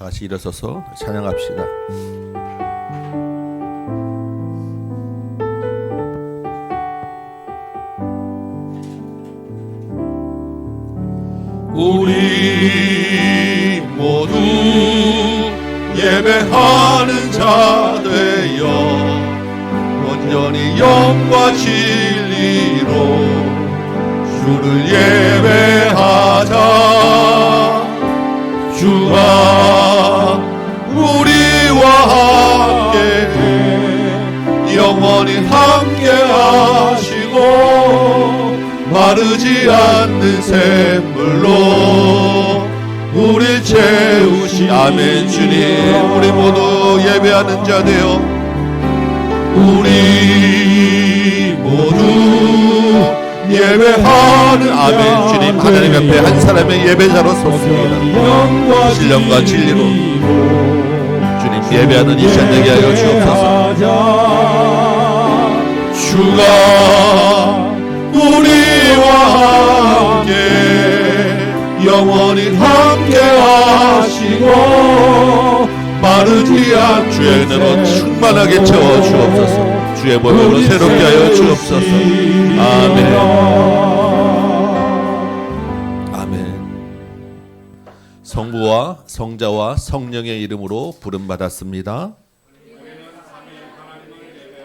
다 같이 일어서서 찬양합시다. 우리 모두 예배하는 자 되어 온전히 영과 진리로 주를 예배하자. 주가 우리와 함께 영원히 함께 하시고 마르지 않는 샘물로 우릴 채우시. 아멘. 주님, 우리 모두 예배하는 자 되어 우리 모두 예배하는. 아멘. 주님, 하나님 앞에 한 사람의 예배자로 섰습니다. 신령과 진리로 주님 예배하는 이 시간 되게 하여 주옵소서. 주가 우리와 함께 영원히 함께 하시고 마르지 않는 주의 은혜로 충만하게 채워 주옵소서. 주의 보혈로 새롭게 하여 주옵소서. 아멘. 아멘. 성부와 성자와 성령의 이름으로 부름받았습니다.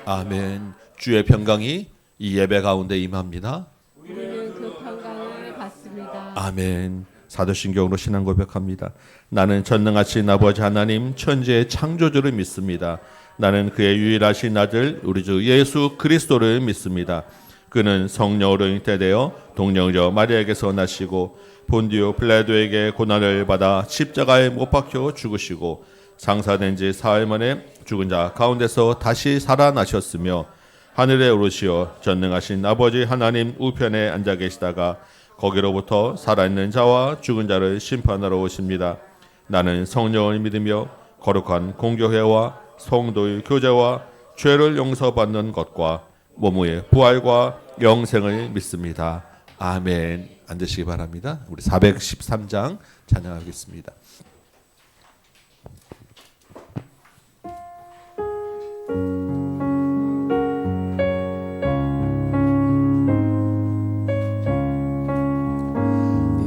아멘. 주의 평강이 이 예배 가운데 임합니다. 우리는 그 평강을 받습니다. 아멘. 사도신경으로 신앙 고백합니다. 나는 전능하신 아버지 하나님 천지의 창조주를 믿습니다. 나는 그의 유일하신 아들 우리 주 예수 그리스도를 믿습니다. 그는 성령으로 잉태되어 동정녀 마리아에게서 나시고 본디오 빌라도에게 고난을 받아 십자가에 못 박혀 죽으시고 장사된 지 사흘 만에 죽은 자 가운데서 다시 살아나셨으며 하늘에 오르시어 전능하신 아버지 하나님 우편에 앉아 계시다가 거기로부터 살아있는 자와 죽은 자를 심판하러 오십니다. 나는 성령을 믿으며 거룩한 공교회와 성도의 교제와 죄를 용서받는 것과 몸의 부활과 영생을 믿습니다. 아멘. 앉으시기 바랍니다. 우리 413장 찬양하겠습니다.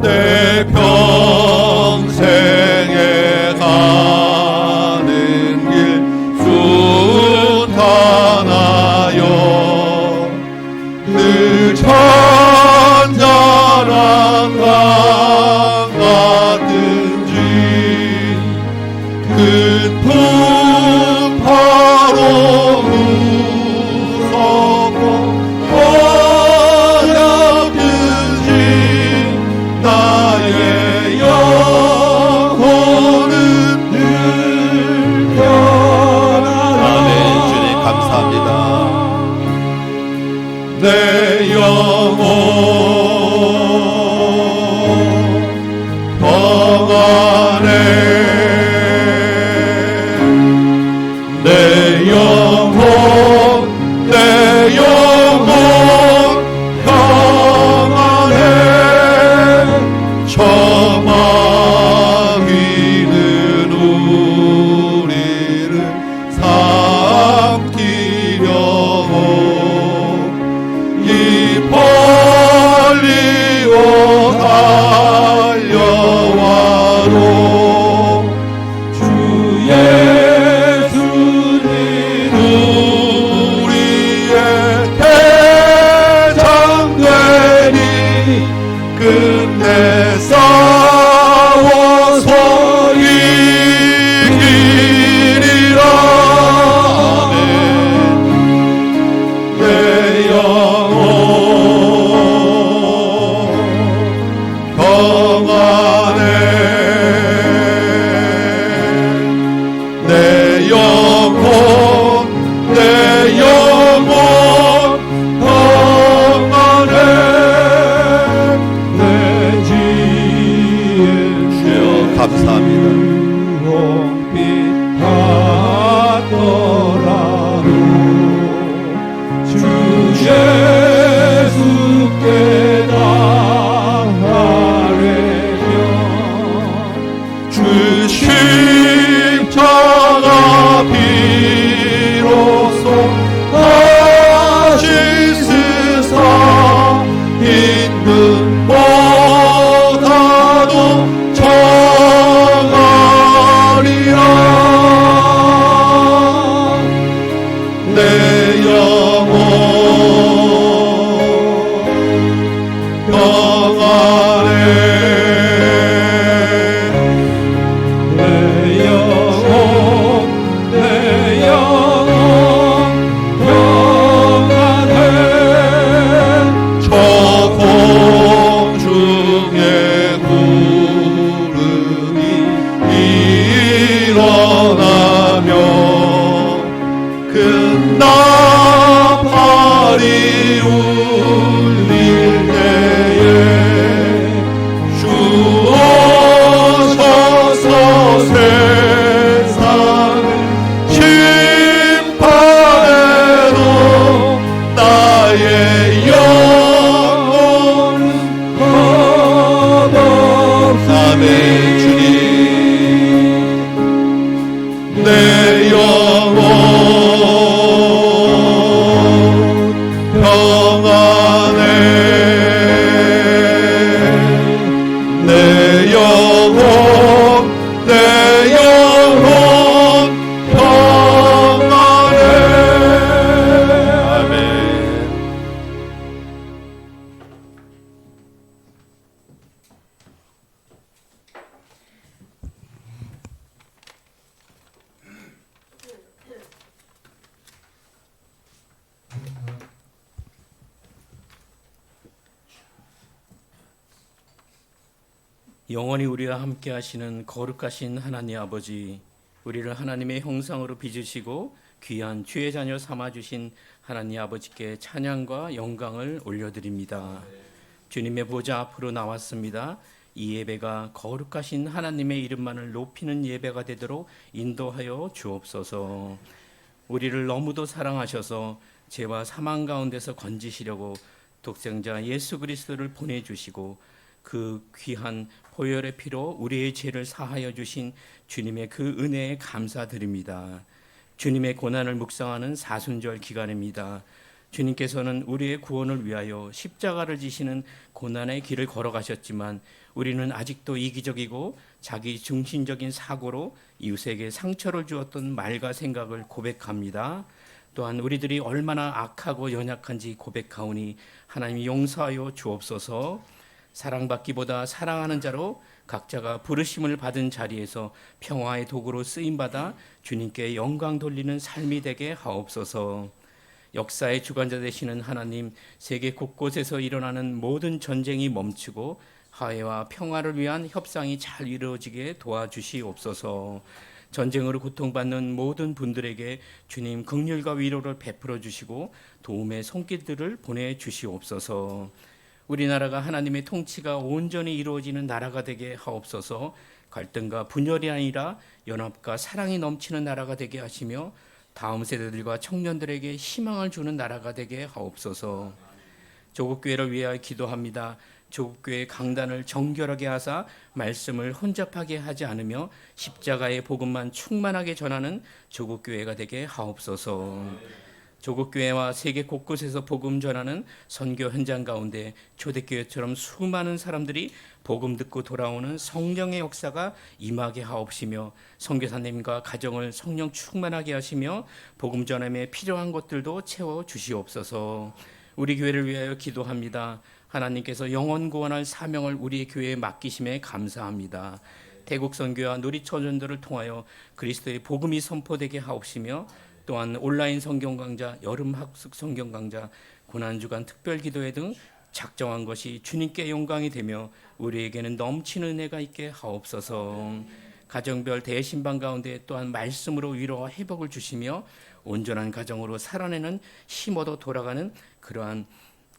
내 평생에 가는 길 순탄하여 늘 찬잔한 강 같은지 큰 풍파로 무섭고 어렵든지 나의 영혼은 늘 편안하다. 아멘. 주님 감사합니다. 내 영혼 평안해. 내 영혼 내 영혼 평안해. 저 마귀는 우리를 삼키려고 이 벌리고 달려와도 주 예수님 우리의 대장 되니 끝내 싸워서 이기리라. 아멘. 내 영혼 평안해. 내 영혼 내 영혼 평안해. 내 지은 주여 감사합니다. 빛 같더라도 주 예수께 나아가려면 주신 내 영혼 평안해 내 영혼 평안해 아멘. 영원히 우리와 함께 하시는 거룩하신 하나님 아버지, 우리를 하나님의 형상으로 빚으시고 귀한 주의 자녀 삼아 주신 하나님 아버지께 찬양과 영광을 올려드립니다. 주님의 보좌 앞으로 나왔습니다. 이 예배가 거룩하신 하나님의 이름만을 높이는 예배가 되도록 인도하여 주옵소서. 우리를 너무도 사랑하셔서 죄와 사망 가운데서 건지시려고 독생자 예수 그리스도를 보내주시고 그 귀한 보혈의 피로 우리의 죄를 사하여 주신 주님의 그 은혜에 감사드립니다. 주님의 고난을 묵상하는 사순절 기간입니다. 주님께서는 우리의 구원을 위하여 십자가를 지시는 고난의 길을 걸어가셨지만 우리는 아직도 이기적이고 자기 중심적인 사고로 이웃에게 상처를 주었던 말과 생각을 고백합니다. 또한 우리들이 얼마나 악하고 연약한지 고백하오니 하나님이 용서하여 주옵소서. 사랑받기보다 사랑하는 자로 각자가 부르심을 받은 자리에서 평화의 도구로 쓰임받아 주님께 영광 돌리는 삶이 되게 하옵소서. 역사의 주관자 되시는 하나님, 세계 곳곳에서 일어나는 모든 전쟁이 멈추고 화해와 평화를 위한 협상이 잘 이루어지게 도와주시옵소서. 전쟁으로 고통받는 모든 분들에게 주님 긍휼과 위로를 베풀어 주시고 도움의 손길들을 보내주시옵소서. 우리나라가 하나님의 통치가 온전히 이루어지는 나라가 되게 하옵소서. 갈등과 분열이 아니라 연합과 사랑이 넘치는 나라가 되게 하시며 다음 세대들과 청년들에게 희망을 주는 나라가 되게 하옵소서. 조국교회를 위하여 기도합니다. 조국교회 강단을 정결하게 하사 말씀을 혼잡하게 하지 않으며 십자가의 복음만 충만하게 전하는 조국교회가 되게 하옵소서. 조국교회와 세계 곳곳에서 복음 전하는 선교 현장 가운데 초대교회처럼 수많은 사람들이 복음 듣고 돌아오는 성령의 역사가 임하게 하옵시며 선교사님과 가정을 성령 충만하게 하시며 복음 전함에 필요한 것들도 채워 주시옵소서. 우리 교회를 위하여 기도합니다. 하나님께서 영원 구원할 사명을 우리 교회에 맡기심에 감사합니다. 태국 선교와 누리처전들을 통하여 그리스도의 복음이 선포되게 하옵시며 또한 온라인 성경 강좌, 여름 학습 성경 강좌, 고난 주간 특별 기도회 등 작정한 것이 주님께 영광이 되며 우리에게는 넘치는 은혜가 있게 하옵소서. 가정별 대신방 가운데 또한 말씀으로 위로와 회복을 주시며 온전한 가정으로 살아내는 힘 얻어 돌아가는 그러한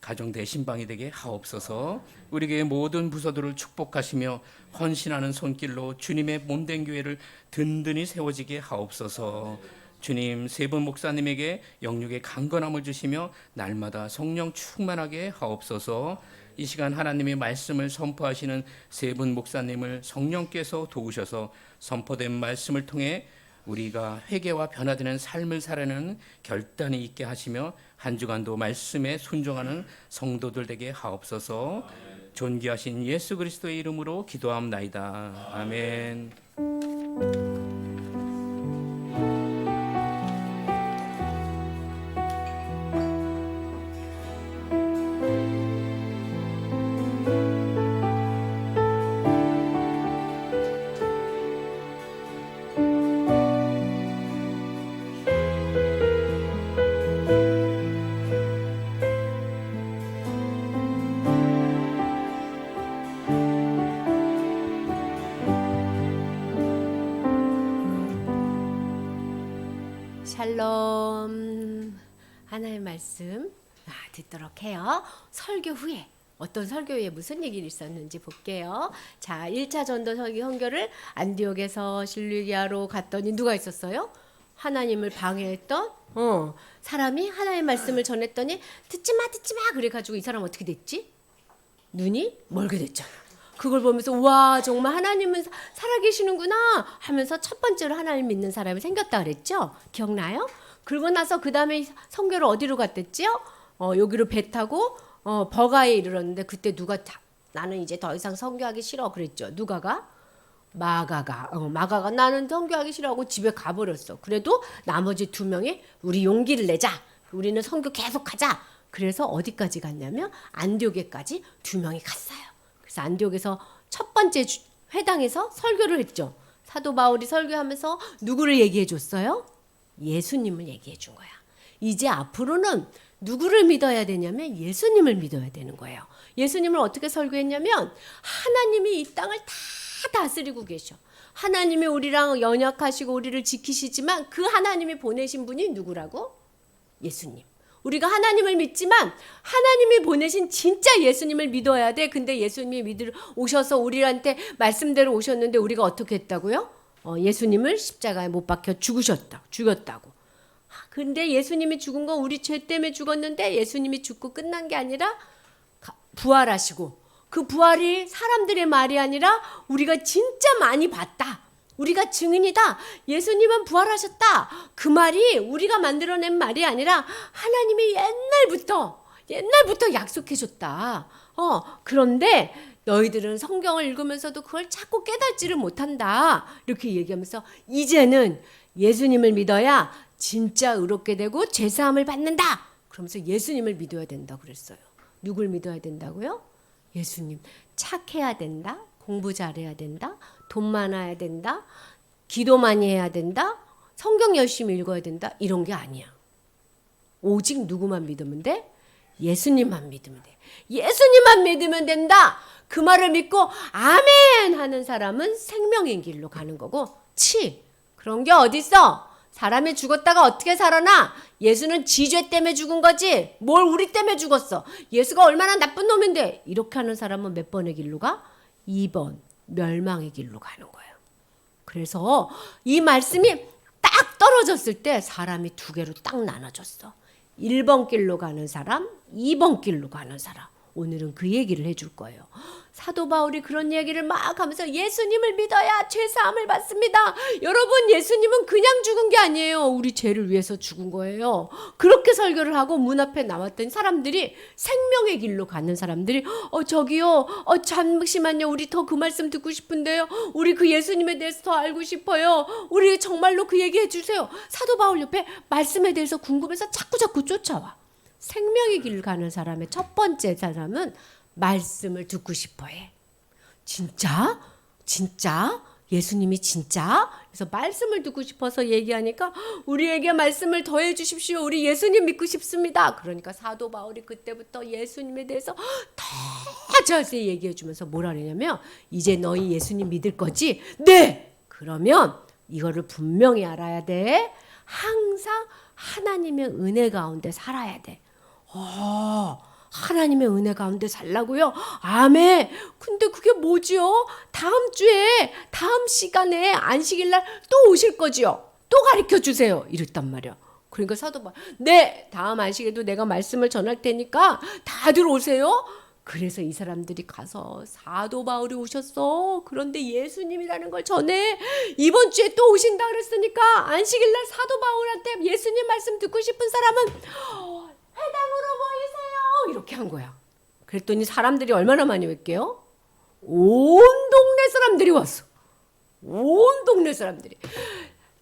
가정 대신방이 되게 하옵소서. 우리 교회 모든 부서들을 축복하시며 헌신하는 손길로 주님의 몸된 교회를 든든히 세워지게 하옵소서. 주님, 세 분 목사님에게 영육의 강건함을 주시며 날마다 성령 충만하게 하옵소서. 이 시간 하나님의 말씀을 선포하시는 세 분 목사님을 성령께서 도우셔서 선포된 말씀을 통해 우리가 회개와 변화되는 삶을 살아내는 결단이 있게 하시며 한 주간도 말씀에 순종하는 성도들 되게 하옵소서. 존귀하신 예수 그리스도의 이름으로 기도함나이다. 아멘. 샬롬. 하나의 말씀 듣도록 해요. 설교 후에 어떤 설교 후에 무슨 얘기를 있었는지 볼게요. 자, 1차 전도 선교를 안디옥에서 실루기아로 갔더니 누가 있었어요? 하나님을 방해했던 사람이 하나님의 말씀을 전했더니 듣지 마 그래가지고 이 사람 어떻게 됐지? 눈이 멀게 됐잖아. 그걸 보면서 와 정말 하나님은 살아계시는구나 하면서 첫 번째로 하나님 믿는 사람이 생겼다 그랬죠? 기억나요? 그러고 나서 그 다음에 선교를 어디로 갔댔지요? 여기로 배 타고 버가에 이르렀는데 그때 누가 나는 이제 더 이상 선교하기 싫어 그랬죠. 누가가? 마가가 나는 선교하기 싫어하고 집에 가버렸어. 그래도 나머지 2명이 우리 용기를 내자. 우리는 선교 계속하자. 그래서 어디까지 갔냐면 안디옥에까지 2명이 갔어요. 그래서 안디옥에서 첫 번째 회당에서 설교를 했죠. 사도 바울이 설교하면서 누구를 얘기해 줬어요? 예수님을 얘기해 준 거야. 이제 앞으로는 누구를 믿어야 되냐면 예수님을 믿어야 되는 거예요. 예수님을 어떻게 설교했냐면 하나님이 이 땅을 다 다스리고 계셔. 하나님이 우리랑 연약하시고 우리를 지키시지만 그 하나님이 보내신 분이 누구라고? 예수님. 우리가 하나님을 믿지만 하나님이 보내신 진짜 예수님을 믿어야 돼. 근데 예수님이 오셔서 우리한테 말씀대로 오셨는데 우리가 어떻게 했다고요? 예수님을 십자가에 못 박혀 죽였다고. 근데 예수님이 죽은 건 우리 죄 때문에 죽었는데 예수님이 죽고 끝난 게 아니라 부활하시고 그 부활이 사람들의 말이 아니라 우리가 진짜 많이 봤다. 우리가 증인이다. 예수님은 부활하셨다. 그 말이 우리가 만들어낸 말이 아니라 하나님이 옛날부터 약속해 줬다. 그런데 너희들은 성경을 읽으면서도 그걸 자꾸 깨닫지를 못한다. 이렇게 얘기하면서 이제는 예수님을 믿어야 진짜 의롭게 되고 죄사함을 받는다. 그러면서 예수님을 믿어야 된다 그랬어요. 누굴 믿어야 된다고요? 예수님. 착해야 된다. 공부 잘해야 된다. 돈 많아야 된다. 기도 많이 해야 된다. 성경 열심히 읽어야 된다. 이런 게 아니야. 오직 누구만 믿으면 돼? 예수님만 믿으면 돼. 예수님만 믿으면 된다. 그 말을 믿고 아멘 하는 사람은 생명의 길로 가는 거고 그런 게 어딨어? 사람이 죽었다가 어떻게 살아나? 예수는 지 죄 때문에 죽은 거지. 뭘 우리 때문에 죽었어. 예수가 얼마나 나쁜 놈인데. 이렇게 하는 사람은 몇 번의 길로 가? 2번 멸망의 길로 가는 거예요. 그래서 이 말씀이 딱 떨어졌을 때 사람이 2개로 딱 나눠졌어. 1번 길로 가는 사람, 2번 길로 가는 사람. 오늘은 그 얘기를 해줄 거예요. 사도 바울이 그런 얘기를 막 하면서 예수님을 믿어야 죄사함을 받습니다. 여러분 예수님은 그냥 죽은 게 아니에요. 우리 죄를 위해서 죽은 거예요. 그렇게 설교를 하고 문 앞에 나왔던 사람들이 생명의 길로 가는 사람들이 저기요 잠시만요. 우리 더 그 말씀 듣고 싶은데요. 우리 그 예수님에 대해서 더 알고 싶어요. 우리 정말로 그 얘기해 주세요. 사도 바울 옆에 말씀에 대해서 궁금해서 자꾸 쫓아와. 생명의 길 가는 사람의 첫 번째 사람은 말씀을 듣고 싶어해. 진짜? 예수님이 진짜? 그래서 말씀을 듣고 싶어서 얘기하니까 우리에게 말씀을 더해 주십시오. 우리 예수님 믿고 싶습니다. 그러니까 사도 바울이 그때부터 예수님에 대해서 더 자세히 얘기해 주면서 뭐라 그러냐면 이제 너희 예수님 믿을 거지? 네! 그러면 이거를 분명히 알아야 돼. 항상 하나님의 은혜 가운데 살아야 돼. 하나님의 은혜 가운데 살라고요? 아멘. 근데 그게 뭐지요? 다음 시간에 안식일날 또 오실 거지요? 또 가르쳐 주세요. 이랬단 말이야. 그러니까 사도 바울, 네, 다음 안식에도 내가 말씀을 전할 테니까 다들 오세요. 그래서 이 사람들이 가서 사도 바울이 오셨어. 그런데 예수님이라는 걸 전해. 이번 주에 또 오신다 그랬으니까 안식일날 사도 바울한테 예수님 말씀 듣고 싶은 사람은 회당으로 모이세요. 이렇게 한 거야. 그랬더니 사람들이 얼마나 많이 왔게요? 온 동네 사람들이 왔어. 온 동네 사람들이.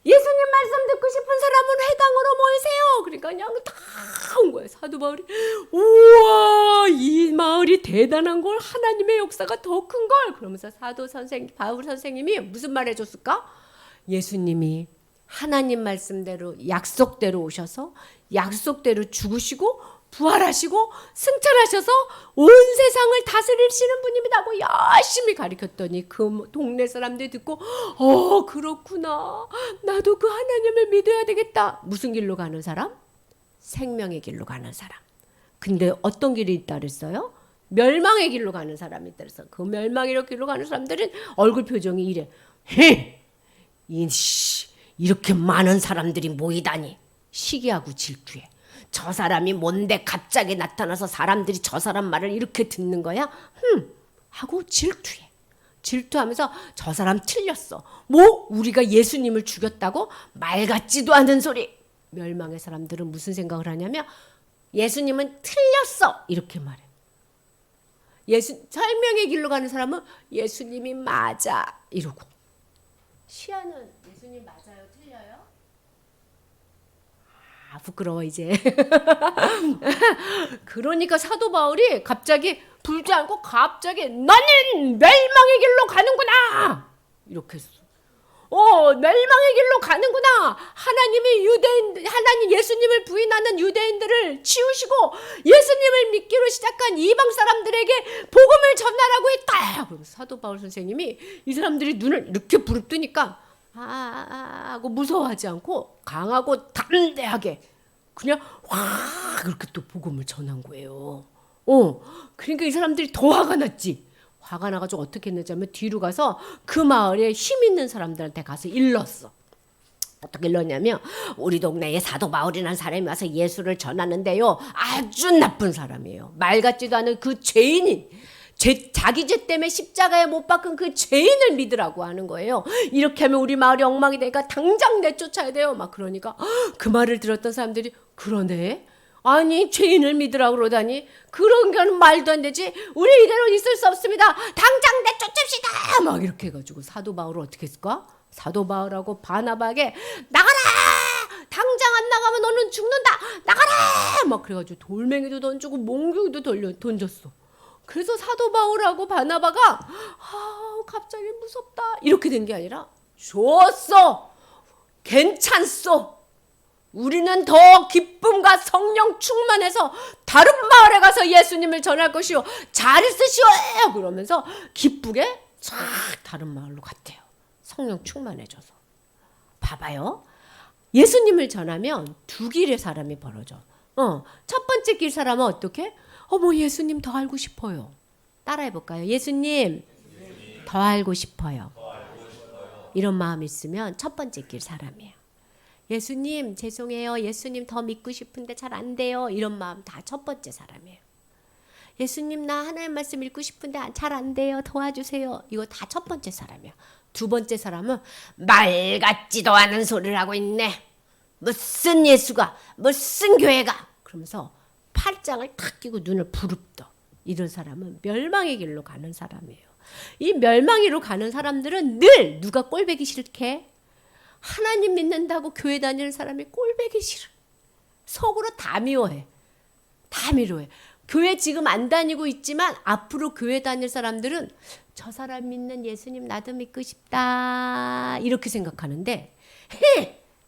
예수님 말씀 듣고 싶은 사람은 회당으로 모이세요. 그러니까 그냥 다 온 거예요. 사도 바울이 우와 이 마을이 대단한 걸 하나님의 역사가 더 큰 걸. 그러면서 바울 선생님이 무슨 말 해줬을까? 예수님이 하나님 말씀대로 약속대로 오셔서 약속대로 죽으시고 부활하시고 승천하셔서 온 세상을 다스리시는 분입니다고 열심히 가르쳤더니 그 동네 사람들이 듣고 그렇구나. 나도 그 하나님을 믿어야 되겠다. 무슨 길로 가는 사람? 생명의 길로 가는 사람. 근데 어떤 길이 있다 그랬어요? 멸망의 길로 가는 사람이 있다 그랬어. 그 멸망의 길로 가는 사람들은 얼굴 표정이 이래. 이렇게 많은 사람들이 모이다니. 시기하고 질투해. 저 사람이 뭔데 갑자기 나타나서 사람들이 저 사람 말을 이렇게 듣는 거야? 하고 질투해. 질투하면서 저 사람 틀렸어. 뭐 우리가 예수님을 죽였다고? 말 같지도 않은 소리. 멸망의 사람들은 무슨 생각을 하냐면 예수님은 틀렸어 이렇게 말해. 설명의 길로 가는 사람은 예수님이 맞아 이러고. 시아는 예수님 맞아요 틀려요? 아 부끄러워 이제. 그러니까 사도 바울이 갑자기 불지 않고 갑자기 나는 멸망의 길로 가는구나 이렇게 했어. 멸망의 길로 가는구나. 하나님 예수님을 부인하는 유대인들을 치우시고 예수님을 믿기로 시작한 이방 사람들에게 복음을 전하라고 했다. 그럼 사도 바울 선생님이 이 사람들이 눈을 이렇게 부릅뜨니까 하고 무서워하지 않고 강하고 담대하게 그냥 확 그렇게 또 복음을 전한 거예요. 그러니까 이 사람들이 더 화가 났지. 화가 나가지고 어떻게 했는지 하면 뒤로 가서 그 마을에 힘 있는 사람들한테 가서 일렀어. 어떻게 일렀냐면 우리 동네에 사도 바울이라는 사람이 와서 예수를 전하는데요. 아주 나쁜 사람이에요. 말 같지도 않은 그 죄인인. 자기 죄 때문에 십자가에 못 박은 그 죄인을 믿으라고 하는 거예요. 이렇게 하면 우리 마을이 엉망이 되니까 당장 내쫓아야 돼요. 막 그러니까 그 말을 들었던 사람들이 그러네. 아니 죄인을 믿으라고 그러다니 그런 거는 말도 안 되지. 우리 이대로 있을 수 없습니다. 당장 내쫓읍시다. 막 이렇게 해가지고 사도 바울을 어떻게 했을까? 사도 바울하고 바나바에게 나가라. 당장 안 나가면 너는 죽는다. 나가라. 막 그래가지고 돌멩이도 던지고 몽둥이도 던졌어. 그래서 사도 바울하고 바나바가 갑자기 무섭다 이렇게 된 게 아니라 좋았어. 괜찮소. 우리는 더 기쁨과 성령 충만해서 다른 마을에 가서 예수님을 전할 것이요. 잘 있으시오. 그러면서 기쁘게 쫙 다른 마을로 갔대요. 성령 충만해져서. 봐봐요. 예수님을 전하면 두 길의 사람이 벌어져. 첫 번째 길 사람은 어떻게? 어머 예수님 더 알고 싶어요. 따라해볼까요? 예수님 더 알고 싶어요. 이런 마음이 있으면 첫 번째 길 사람이에요. 예수님 죄송해요. 예수님 더 믿고 싶은데 잘 안 돼요. 이런 마음 다 첫 번째 사람이에요. 예수님 나 하나님 말씀 읽고 싶은데 잘 안 돼요. 도와주세요. 이거 다 첫 번째 사람이에요. 두 번째 사람은 말 같지도 않은 소리를 하고 있네. 무슨 예수가 무슨 교회가 그러면서 팔짱을 탁 끼고 눈을 부릅떠. 이런 사람은 멸망의 길로 가는 사람이에요. 이 멸망의 길로 가는 사람들은 늘 누가 꼴보기 싫게 하나님 믿는다고 교회 다니는 사람이 꼴보기 싫어. 속으로 다 미워해. 다 미워해. 교회 지금 안 다니고 있지만 앞으로 교회 다닐 사람들은 저 사람 믿는 예수님 나도 믿고 싶다 이렇게 생각하는데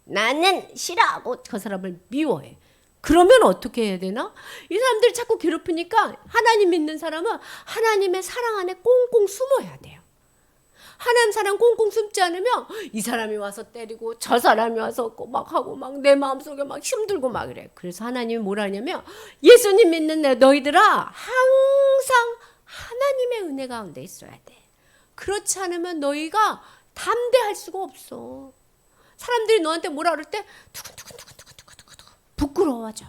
나는 싫어하고 그 사람을 미워해. 그러면 어떻게 해야 되나? 이 사람들이 자꾸 괴롭히니까 하나님 믿는 사람은 하나님의 사랑 안에 꽁꽁 숨어야 돼요. 하나님 사랑 꽁꽁 숨지 않으면 이 사람이 와서 때리고 저 사람이 와서 막 하고 막 내 마음속에 막 힘들고 막 그래. 그래서 하나님이 뭐라 하냐면 예수님 믿는 너희들아 항상 하나님의 은혜 가운데 있어야 돼. 그렇지 않으면 너희가 담대할 수가 없어. 사람들이 너한테 뭐라 그럴 때 두근두근두근 부끄러워져.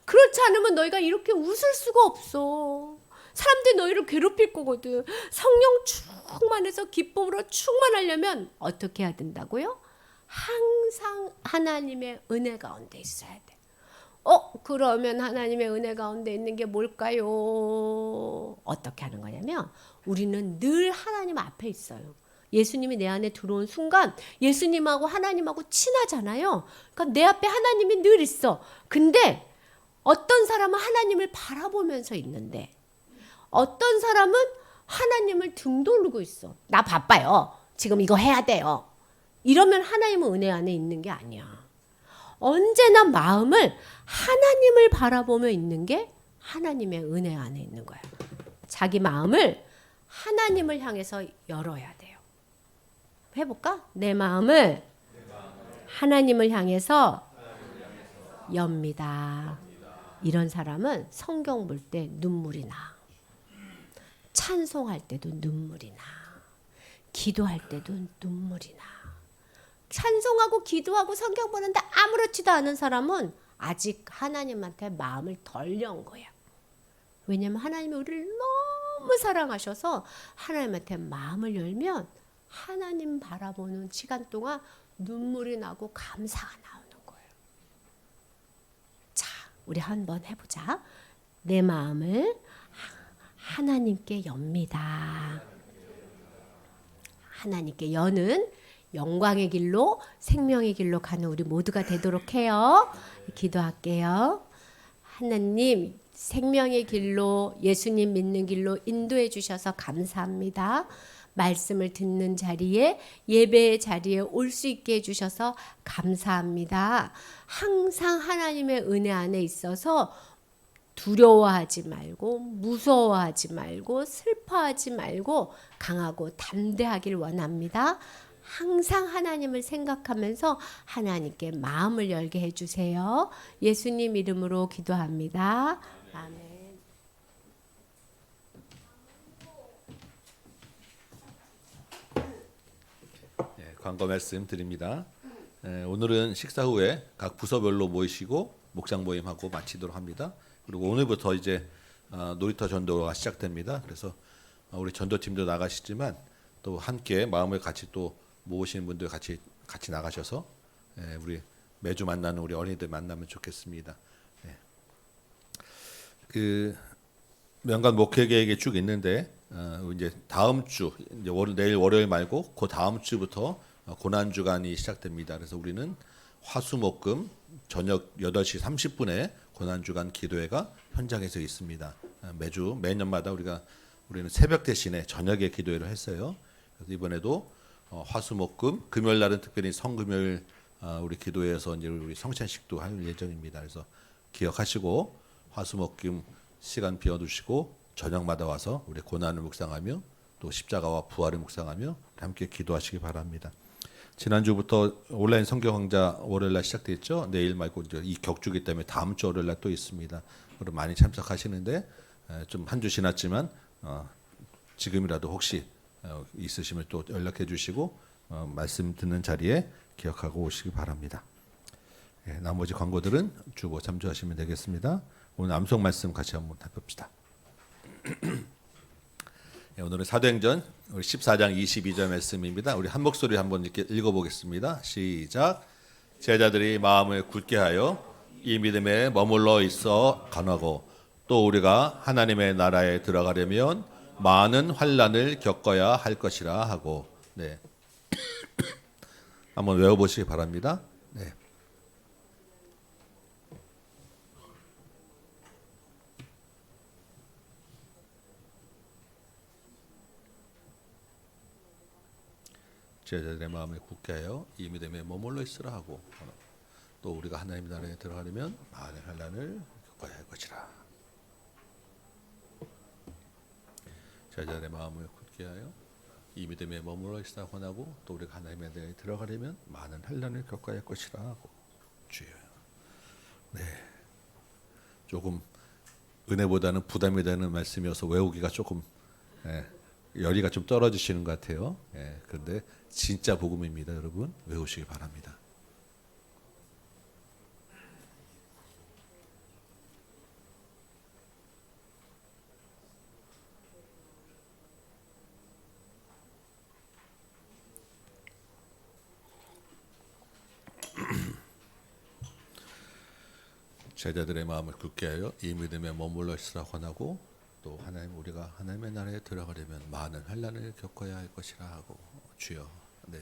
그렇지 않으면 너희가 이렇게 웃을 수가 없어. 사람들이 너희를 괴롭힐 거거든. 성령 충만해서 기쁨으로 충만하려면 어떻게 해야 된다고요? 항상 하나님의 은혜 가운데 있어야 돼. 그러면 하나님의 은혜 가운데 있는 게 뭘까요? 어떻게 하는 거냐면 우리는 늘 하나님 앞에 있어요. 예수님이 내 안에 들어온 순간 예수님하고 하나님하고 친하잖아요. 그러니까 내 앞에 하나님이 늘 있어. 근데 어떤 사람은 하나님을 바라보면서 있는데 어떤 사람은 하나님을 등 돌리고 있어. 나 바빠요. 지금 이거 해야 돼요. 이러면 하나님은 은혜 안에 있는 게 아니야. 언제나 마음을 하나님을 바라보며 있는 게 하나님의 은혜 안에 있는 거야. 자기 마음을 하나님을 향해서 열어야 돼요. 해볼까? 내 마음을 하나님을 향해서 엽니다. 이런 사람은 성경 볼 때 눈물이 나. 찬송할 때도 눈물이 나. 기도할 때도 눈물이 나. 찬송하고 기도하고 성경 보는데 아무렇지도 않은 사람은 아직 하나님한테 마음을 덜 연 거야. 왜냐면 하나님이 우리를 너무 사랑하셔서 하나님한테 마음을 열면 하나님 바라보는 시간 동안 눈물이 나고 감사가 나오는 거예요. 자, 우리 한번 해보자. 내 마음을 하나님께 엽니다. 하나님께 여는 영광의 길로 생명의 길로 가는 우리 모두가 되도록 해요. 기도할게요. 하나님, 생명의 길로 예수님 믿는 길로 인도해 주셔서 감사합니다. 말씀을 듣는 자리에 예배의 자리에 올 수 있게 해주셔서 감사합니다. 항상 하나님의 은혜 안에 있어서 두려워하지 말고 무서워하지 말고 슬퍼하지 말고 강하고 담대하길 원합니다. 항상 하나님을 생각하면서 하나님께 마음을 열게 해주세요. 예수님 이름으로 기도합니다. 아멘. 광고 말씀 드립니다. 오늘은 식사 후에 각 부서별로 모이시고 목장 모임하고 마치도록 합니다. 그리고 오늘부터 이제 놀이터 전도가 시작됩니다. 그래서 우리 전도팀도 나가시지만 또 함께 마음을 같이 또 모으시는 분들 같이 나가셔서 우리 매주 만나는 우리 어린이들 만나면 좋겠습니다. 그 명간 목회 계획이 쭉 있는데 이제 다음 주 이제 내일 월요일 말고 그 다음 주부터 고난 주간이 시작됩니다. 그래서 우리는 화수목금 저녁 8시 30분에 고난 주간 기도회가 현장에서 있습니다. 매년마다 우리는 새벽 대신에 저녁에 기도회를 했어요. 그래서 이번에도 화수목금 금요일 날은 특별히 성금요일 우리 기도회에서 이제 우리 성찬식도 할 예정입니다. 그래서 기억하시고 화수목금 시간 비워두시고 저녁마다 와서 우리 고난을 묵상하며 또 십자가와 부활을 묵상하며 함께 기도하시기 바랍니다. 지난주부터 온라인 성경 강좌 월요일날 시작됐죠. 내일 말고 이제 이 격주기 때문에 다음 주 월요일날 또 있습니다. 그럼 많이 참석하시는데 좀 한 주 지났지만 지금이라도 혹시 있으시면 또 연락해 주시고 말씀 듣는 자리에 기억하고 오시기 바랍니다. 나머지 광고들은 주고 참조하시면 되겠습니다. 오늘 암송 말씀 같이 한번 해봅시다. 오늘은 사도행전 우리 14장 22절 말씀입니다. 우리 한 목소리 한번 이렇게 읽어보겠습니다. 시작. 제자들이 마음을 굳게 하여 이 믿음에 머물러 있어 간하고 또 우리가 하나님의 나라에 들어가려면 많은 환난을 겪어야 할 것이라 하고 네. 한번 외워보시기 바랍니다. 네. 제자들의 마음을 굳게 하여 이 믿음에 머물러 있으라 하고 또 우리가 하나님 나라에 들어가려면 많은 환난을 겪어야 할 것이라. 제자들의 마음을 굳게 하여 이 믿음에 머물러 있으라 권하고 또 우리가 하나님의 나라에 들어가려면 많은 환난을 겪어야 할 것이라 하고 주여. 네, 조금 은혜보다는 부담이 되는 말씀이어서 외우기가 조금 열의가 좀 떨어지시는 것 같아요. 그런데 진짜 복음입니다, 여러분. 외우시기 바랍니다. 제자들의 마음을 굳게 하여 이 믿음에 머물러 있으라 권하고 또 우리가 하나님의 나라에 들어가려면 많은 환난을 겪어야 할 것이라 하고 주여. 네.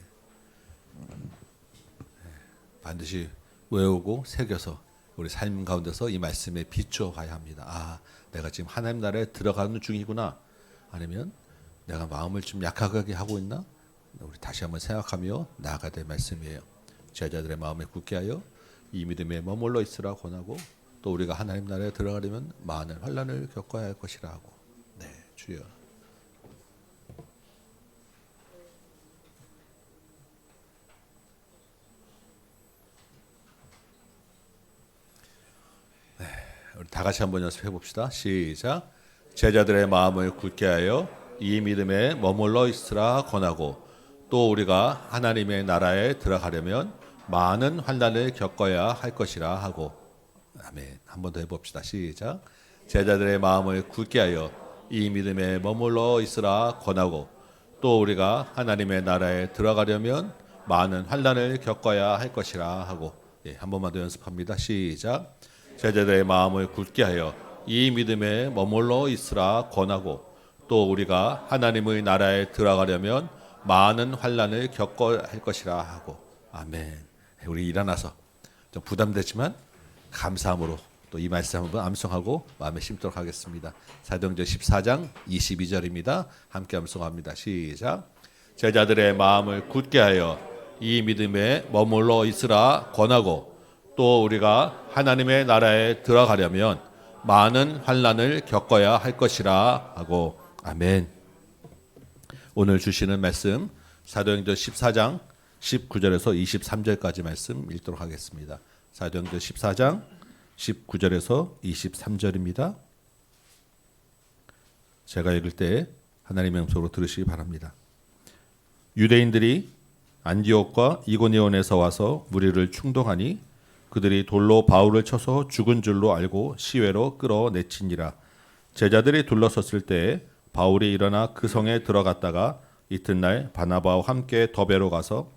반드시 외우고 새겨서 우리 삶 가운데서 이 말씀에 비추어 가야 합니다. 아, 내가 지금 하나님 나라에 들어가는 중이구나. 아니면 내가 마음을 좀 약하게 하고 있나? 우리 다시 한번 생각하며 나아가야 될 말씀이에요. 제자들의 마음에 굳게 하여 이 믿음에 머물러 있으라 권하고 또 우리가 하나님 나라에 들어가려면 많은 환난을 겪어야 할 것이라 하고 네, 주여. 네, 우리 다 같이 한번 연습해 봅시다. 시작. 제자들의 마음을 굳게 하여 이 믿음에 머물러 있으라 권하고 또 우리가 하나님의 나라에 들어가려면 많은 환난을 겪어야 할 것이라 하고 아멘. 한 번 더 해봅시다. 시작. 제자들의 마음을 굳게 하여 이 믿음에 머물러 있으라 권하고 또 우리가 하나님의 나라에 들어가려면 많은 환난을 겪어야 할 것이라 하고 한 번만 더 연습합니다. 시작. 제자들의 마음을 굳게 하여 이 믿음에 머물러 있으라 권하고 또 우리가 하나님의 나라에 들어가려면 많은 환난을 겪어야 할 것이라 하고 아멘. 우리 일어나서 좀 부담되지만 감사함으로 또 이 말씀 한번 암송하고 마음에 심도록 하겠습니다. 사도행전 14장 22절입니다. 함께 암송합니다. 시작. 제자들의 마음을 굳게 하여 이 믿음에 머물러 있으라 권하고 또 우리가 하나님의 나라에 들어가려면 많은 환난을 겪어야 할 것이라 하고 아멘. 오늘 주시는 말씀 사도행전 14장 19절에서 23절까지 말씀 읽도록 하겠습니다. 사도행전 14장 19절에서 23절입니다. 제가 읽을 때 하나님의 음성으로 들으시기 바랍니다. 유대인들이 안디옥과 이고니온에서 와서 무리를 충동하니 그들이 돌로 바울을 쳐서 죽은 줄로 알고 시외로 끌어내치니라. 제자들이 둘러섰을 때 바울이 일어나 그 성에 들어갔다가 이튿날 바나바와 함께 더베로 가서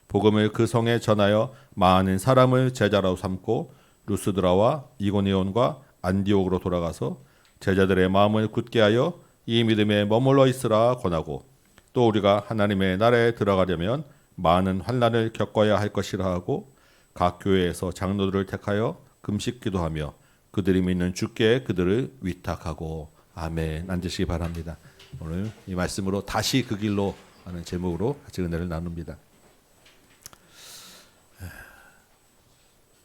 복음을 그 성에 전하여 많은 사람을 제자로 삼고 루스드라와 이고니온과 안디옥으로 돌아가서 제자들의 마음을 굳게 하여 이 믿음에 머물러 있으라 권하고 또 우리가 하나님의 나라에 들어가려면 많은 환난을 겪어야 할 것이라 하고 각 교회에서 장로들을 택하여 금식 기도하며 그들이 믿는 주께 그들을 위탁하고 아멘. 앉으시기 바랍니다. 오늘 이 말씀으로 다시 그 길로 하는 제목으로 같이 은혜를 나눕니다.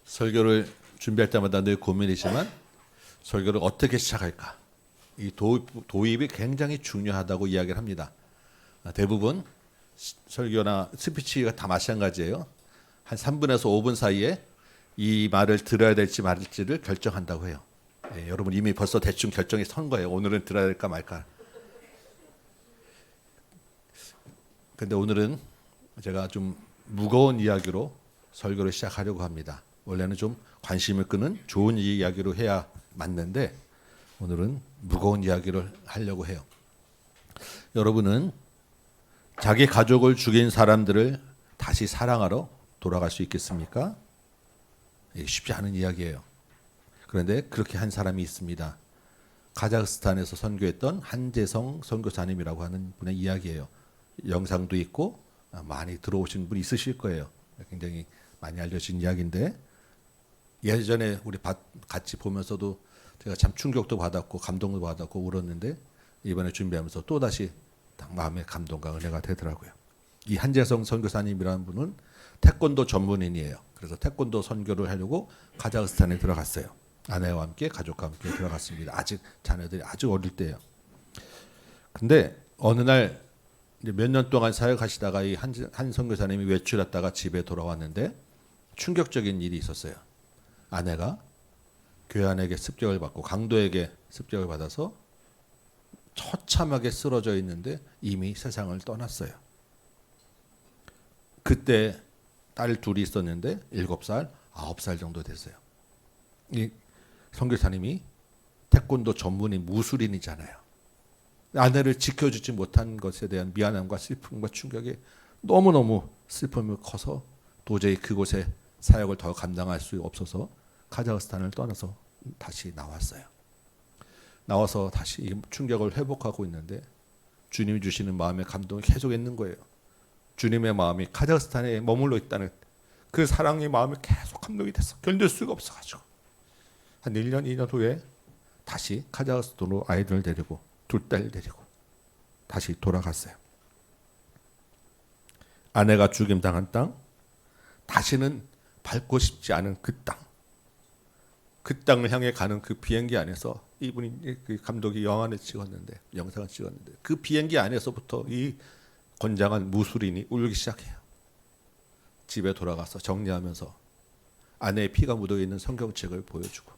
설교를 준비할 때마다 늘 고민이지만 설교를 어떻게 시작할까? 이 도입이 굉장히 중요하다고 이야기를 합니다. 대부분 설교나 스피치가 다 마찬가지예요. 한 3분에서 5분 사이에 이 말을 들어야 될지 말지를 결정한다고 해요. 여러분 이미 벌써 대충 결정이 선 거예요. 오늘은 들어야 될까 말까. 근데 오늘은 제가 좀 무거운 이야기로 설교를 시작하려고 합니다. 원래는 좀 관심을 끄는 좋은 이야기로 해야 맞는데 오늘은 무거운 이야기를 하려고 해요. 여러분은 자기 가족을 죽인 사람들을 다시 사랑하러 돌아갈 수 있겠습니까? 쉽지 않은 이야기예요. 그런데 그렇게 한 사람이 있습니다. 카자흐스탄에서 선교했던 한재성 선교사님이라고 하는 분의 이야기예요. 영상도 있고 많이 들어오신 분이 있으실 거예요. 굉장히 많이 알려진 이야기인데 예전에 우리 같이 보면서도 제가 참 충격도 받았고 감동도 받았고 울었는데 이번에 준비하면서 또다시 마음의 감동과 은혜가 되더라고요. 이 한재성 선교사님이라는 분은 태권도 전문인이에요. 그래서 태권도 선교를 하려고 카자흐스탄에 들어갔어요. 아내와 함께 가족과 함께 들어갔습니다. 아직 자녀들이 아주 어릴 때예요. 근데 어느 날 몇 년 동안 사역하시다가 이 한 선교사님이 외출했다가 집에 돌아왔는데 충격적인 일이 있었어요. 아내가 교환에게 습격을 받고 강도에게 습격을 받아서 처참하게 쓰러져 있는데 이미 세상을 떠났어요. 그때 딸 둘이 있었는데 7살, 9살 정도 됐어요. 이 선교사님이 태권도 전문인 무술인이잖아요. 아내를 지켜주지 못한 것에 대한 미안함과 슬픔과 충격이 너무너무 슬픔이 커서 도저히 그곳에 사역을 더 감당할 수 없어서 카자흐스탄을 떠나서 다시 나왔어요. 나와서 다시 이 충격을 회복하고 있는데 주님이 주시는 마음의 감동이 계속 있는 거예요. 주님의 마음이 카자흐스탄에 머물러 있다는 그 사랑의 마음이 계속 감동이 돼서 견딜 수가 없어가지고 한 1년, 2년 후에 다시 카자흐스탄으로 아이들을 데리고 둘 딸 데리고 다시 돌아갔어요. 아내가 죽임당한 땅, 다시는 밟고 싶지 않은 그 땅, 그 땅을 향해 가는 그 비행기 안에서 이분이 그 감독이 영상을 찍었는데 그 비행기 안에서부터 이 건장한 무술인이 울기 시작해요. 집에 돌아가서 정리하면서 아내의 피가 묻어 있는 성경책을 보여주고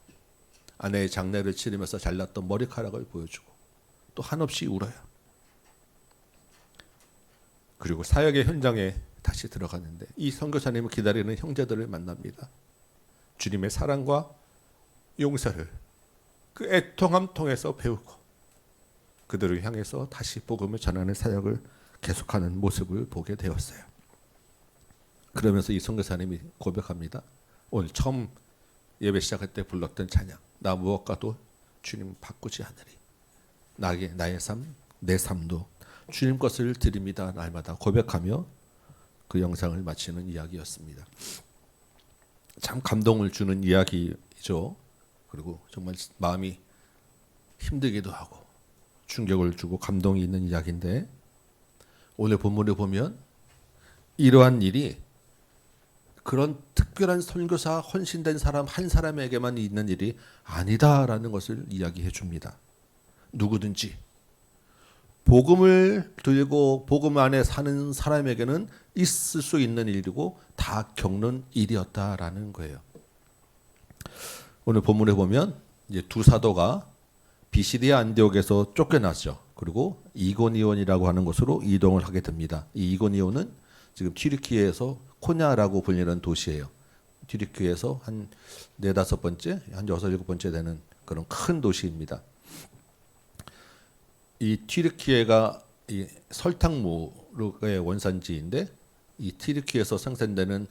아내의 장례를 치르면서 잘랐던 머리카락을 보여주고 또 한없이 울어요. 그리고 사역의 현장에 다시 들어가는데 이 선교사님을 기다리는 형제들을 만납니다. 주님의 사랑과 용서를 그 애통함 통해서 배우고 그들을 향해서 다시 복음을 전하는 사역을 계속하는 모습을 보게 되었어요. 그러면서 이 선교사님이 고백합니다. 오늘 처음 예배 시작할 때 불렀던 찬양, 나 무엇과도 주님 바꾸지 않으리. 나의 삶, 내 삶도 주님 것을 드립니다. 날마다 고백하며 그 영상을 마치는 이야기였습니다. 참 감동을 주는 이야기죠. 그리고 정말 마음이 힘들기도 하고 충격을 주고 감동이 있는 이야기인데, 오늘 본문을 보면 이러한 일이 그런 특별한 선교사, 헌신된 사람 한 사람에게만 있는 일이 아니다라는 것을 이야기해 줍니다. 누구든지 복음을 들고 복음 안에 사는 사람에게는 있을 수 있는 일이고 다 겪는 일이었다라는 거예요. 오늘 본문에 보면 이제 두 사도가 비시디아 안디옥에서 쫓겨났죠. 그리고 이고니온이라고 하는 곳으로 이동을 하게 됩니다. 이 이고니온은 지금 튀르키예에서 코냐라고 불리는 도시예요. 튀르키예에서 한 4-5번째, 한 6-7번째 되는 그런 큰 도시입니다. 이 튀르키예가 이 설탕무의 원산지인데, 이 튀르키예에서 생산되는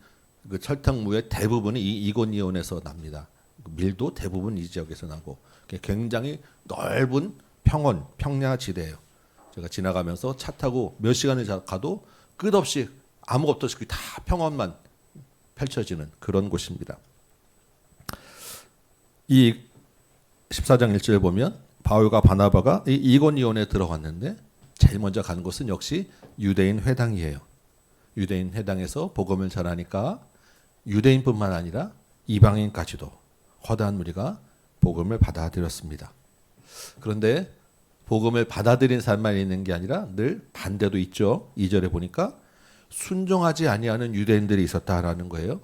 그 설탕무의 대부분이 이 이고니온에서 납니다. 밀도 대부분 이 지역에서 나고 굉장히 넓은 평야지대예요. 제가 지나가면서 차 타고 몇 시간을 가도 끝없이 아무것도 없이 다 평원만 펼쳐지는 그런 곳입니다. 이 14장 1절에 보면 바울과 바나바가 이 이고니온에 들어갔는데 제일 먼저 간 곳은 역시 유대인 회당이에요. 유대인 회당에서 복음을 전하니까 유대인뿐만 아니라 이방인까지도 허다한 무리가 복음을 받아들였습니다. 그런데 복음을 받아들인 사람만 있는 게 아니라 늘 반대도 있죠. 2절에 보니까 순종하지 아니하는 유대인들이 있었다라는 거예요.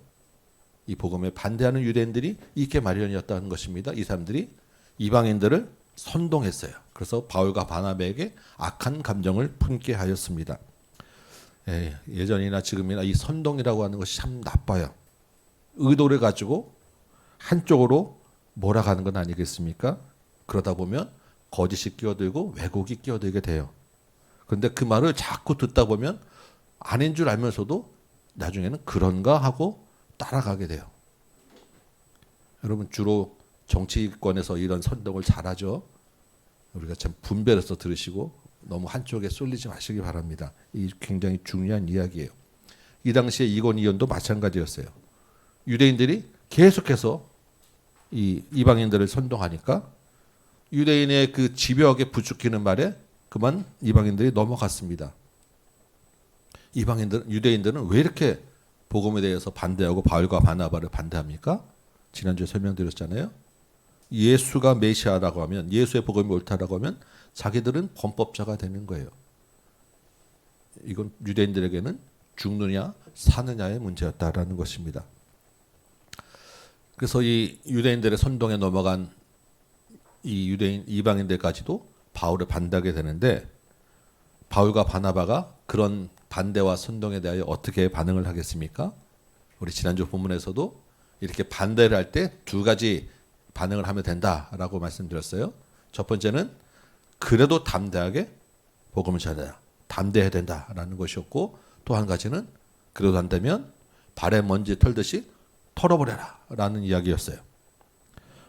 이 복음에 반대하는 유대인들이 있게 마련이었다는 것입니다. 이 사람들이 이방인들을 선동했어요. 그래서 바울과 바나바에게 악한 감정을 품게 하였습니다. 예전이나 지금이나 이 선동이라고 하는 것이 참 나빠요. 의도를 가지고 한쪽으로 몰아가는 건 아니겠습니까? 그러다 보면 거짓이 끼어들고 왜곡이 끼어들게 돼요. 그런데 그 말을 자꾸 듣다 보면 아닌 줄 알면서도 나중에는 그런가 하고 따라가게 돼요. 여러분 주로 정치권에서 이런 선동을 잘하죠. 우리가 참 분별해서 들으시고 너무 한쪽에 쏠리지 마시기 바랍니다. 이 굉장히 중요한 이야기예요. 이 당시에 이고니온도 마찬가지였어요. 유대인들이 계속해서 이 이방인들을 선동하니까 유대인의 그 집요하게 부추기는 말에 그만 이방인들이 넘어갔습니다. 유대인들은 왜 이렇게 복음에 대해서 반대하고 바울과 바나바를 반대합니까? 지난주에 설명드렸잖아요. 예수가 메시아라고 하면, 예수의 복음이 옳다라고 하면 자기들은 범법자가 되는 거예요. 이건 유대인들에게는 죽느냐 사느냐의 문제였다라는 것입니다. 그래서 이 유대인들의 선동에 넘어간 이 유대인 이방인들까지도 바울을 반대하게 되는데, 바울과 바나바가 그런 반대와 선동에 대하여 어떻게 반응을 하겠습니까? 우리 지난주 본문에서도 이렇게 반대를 할 때 두 가지 반응을 하면 된다라고 말씀드렸어요. 첫 번째는 그래도 담대하게 복음을 전해라, 담대해야 된다라는 것이었고, 또 한 가지는 그래도 안 되면 발에 먼지 털듯이 털어버려라 라는 이야기였어요.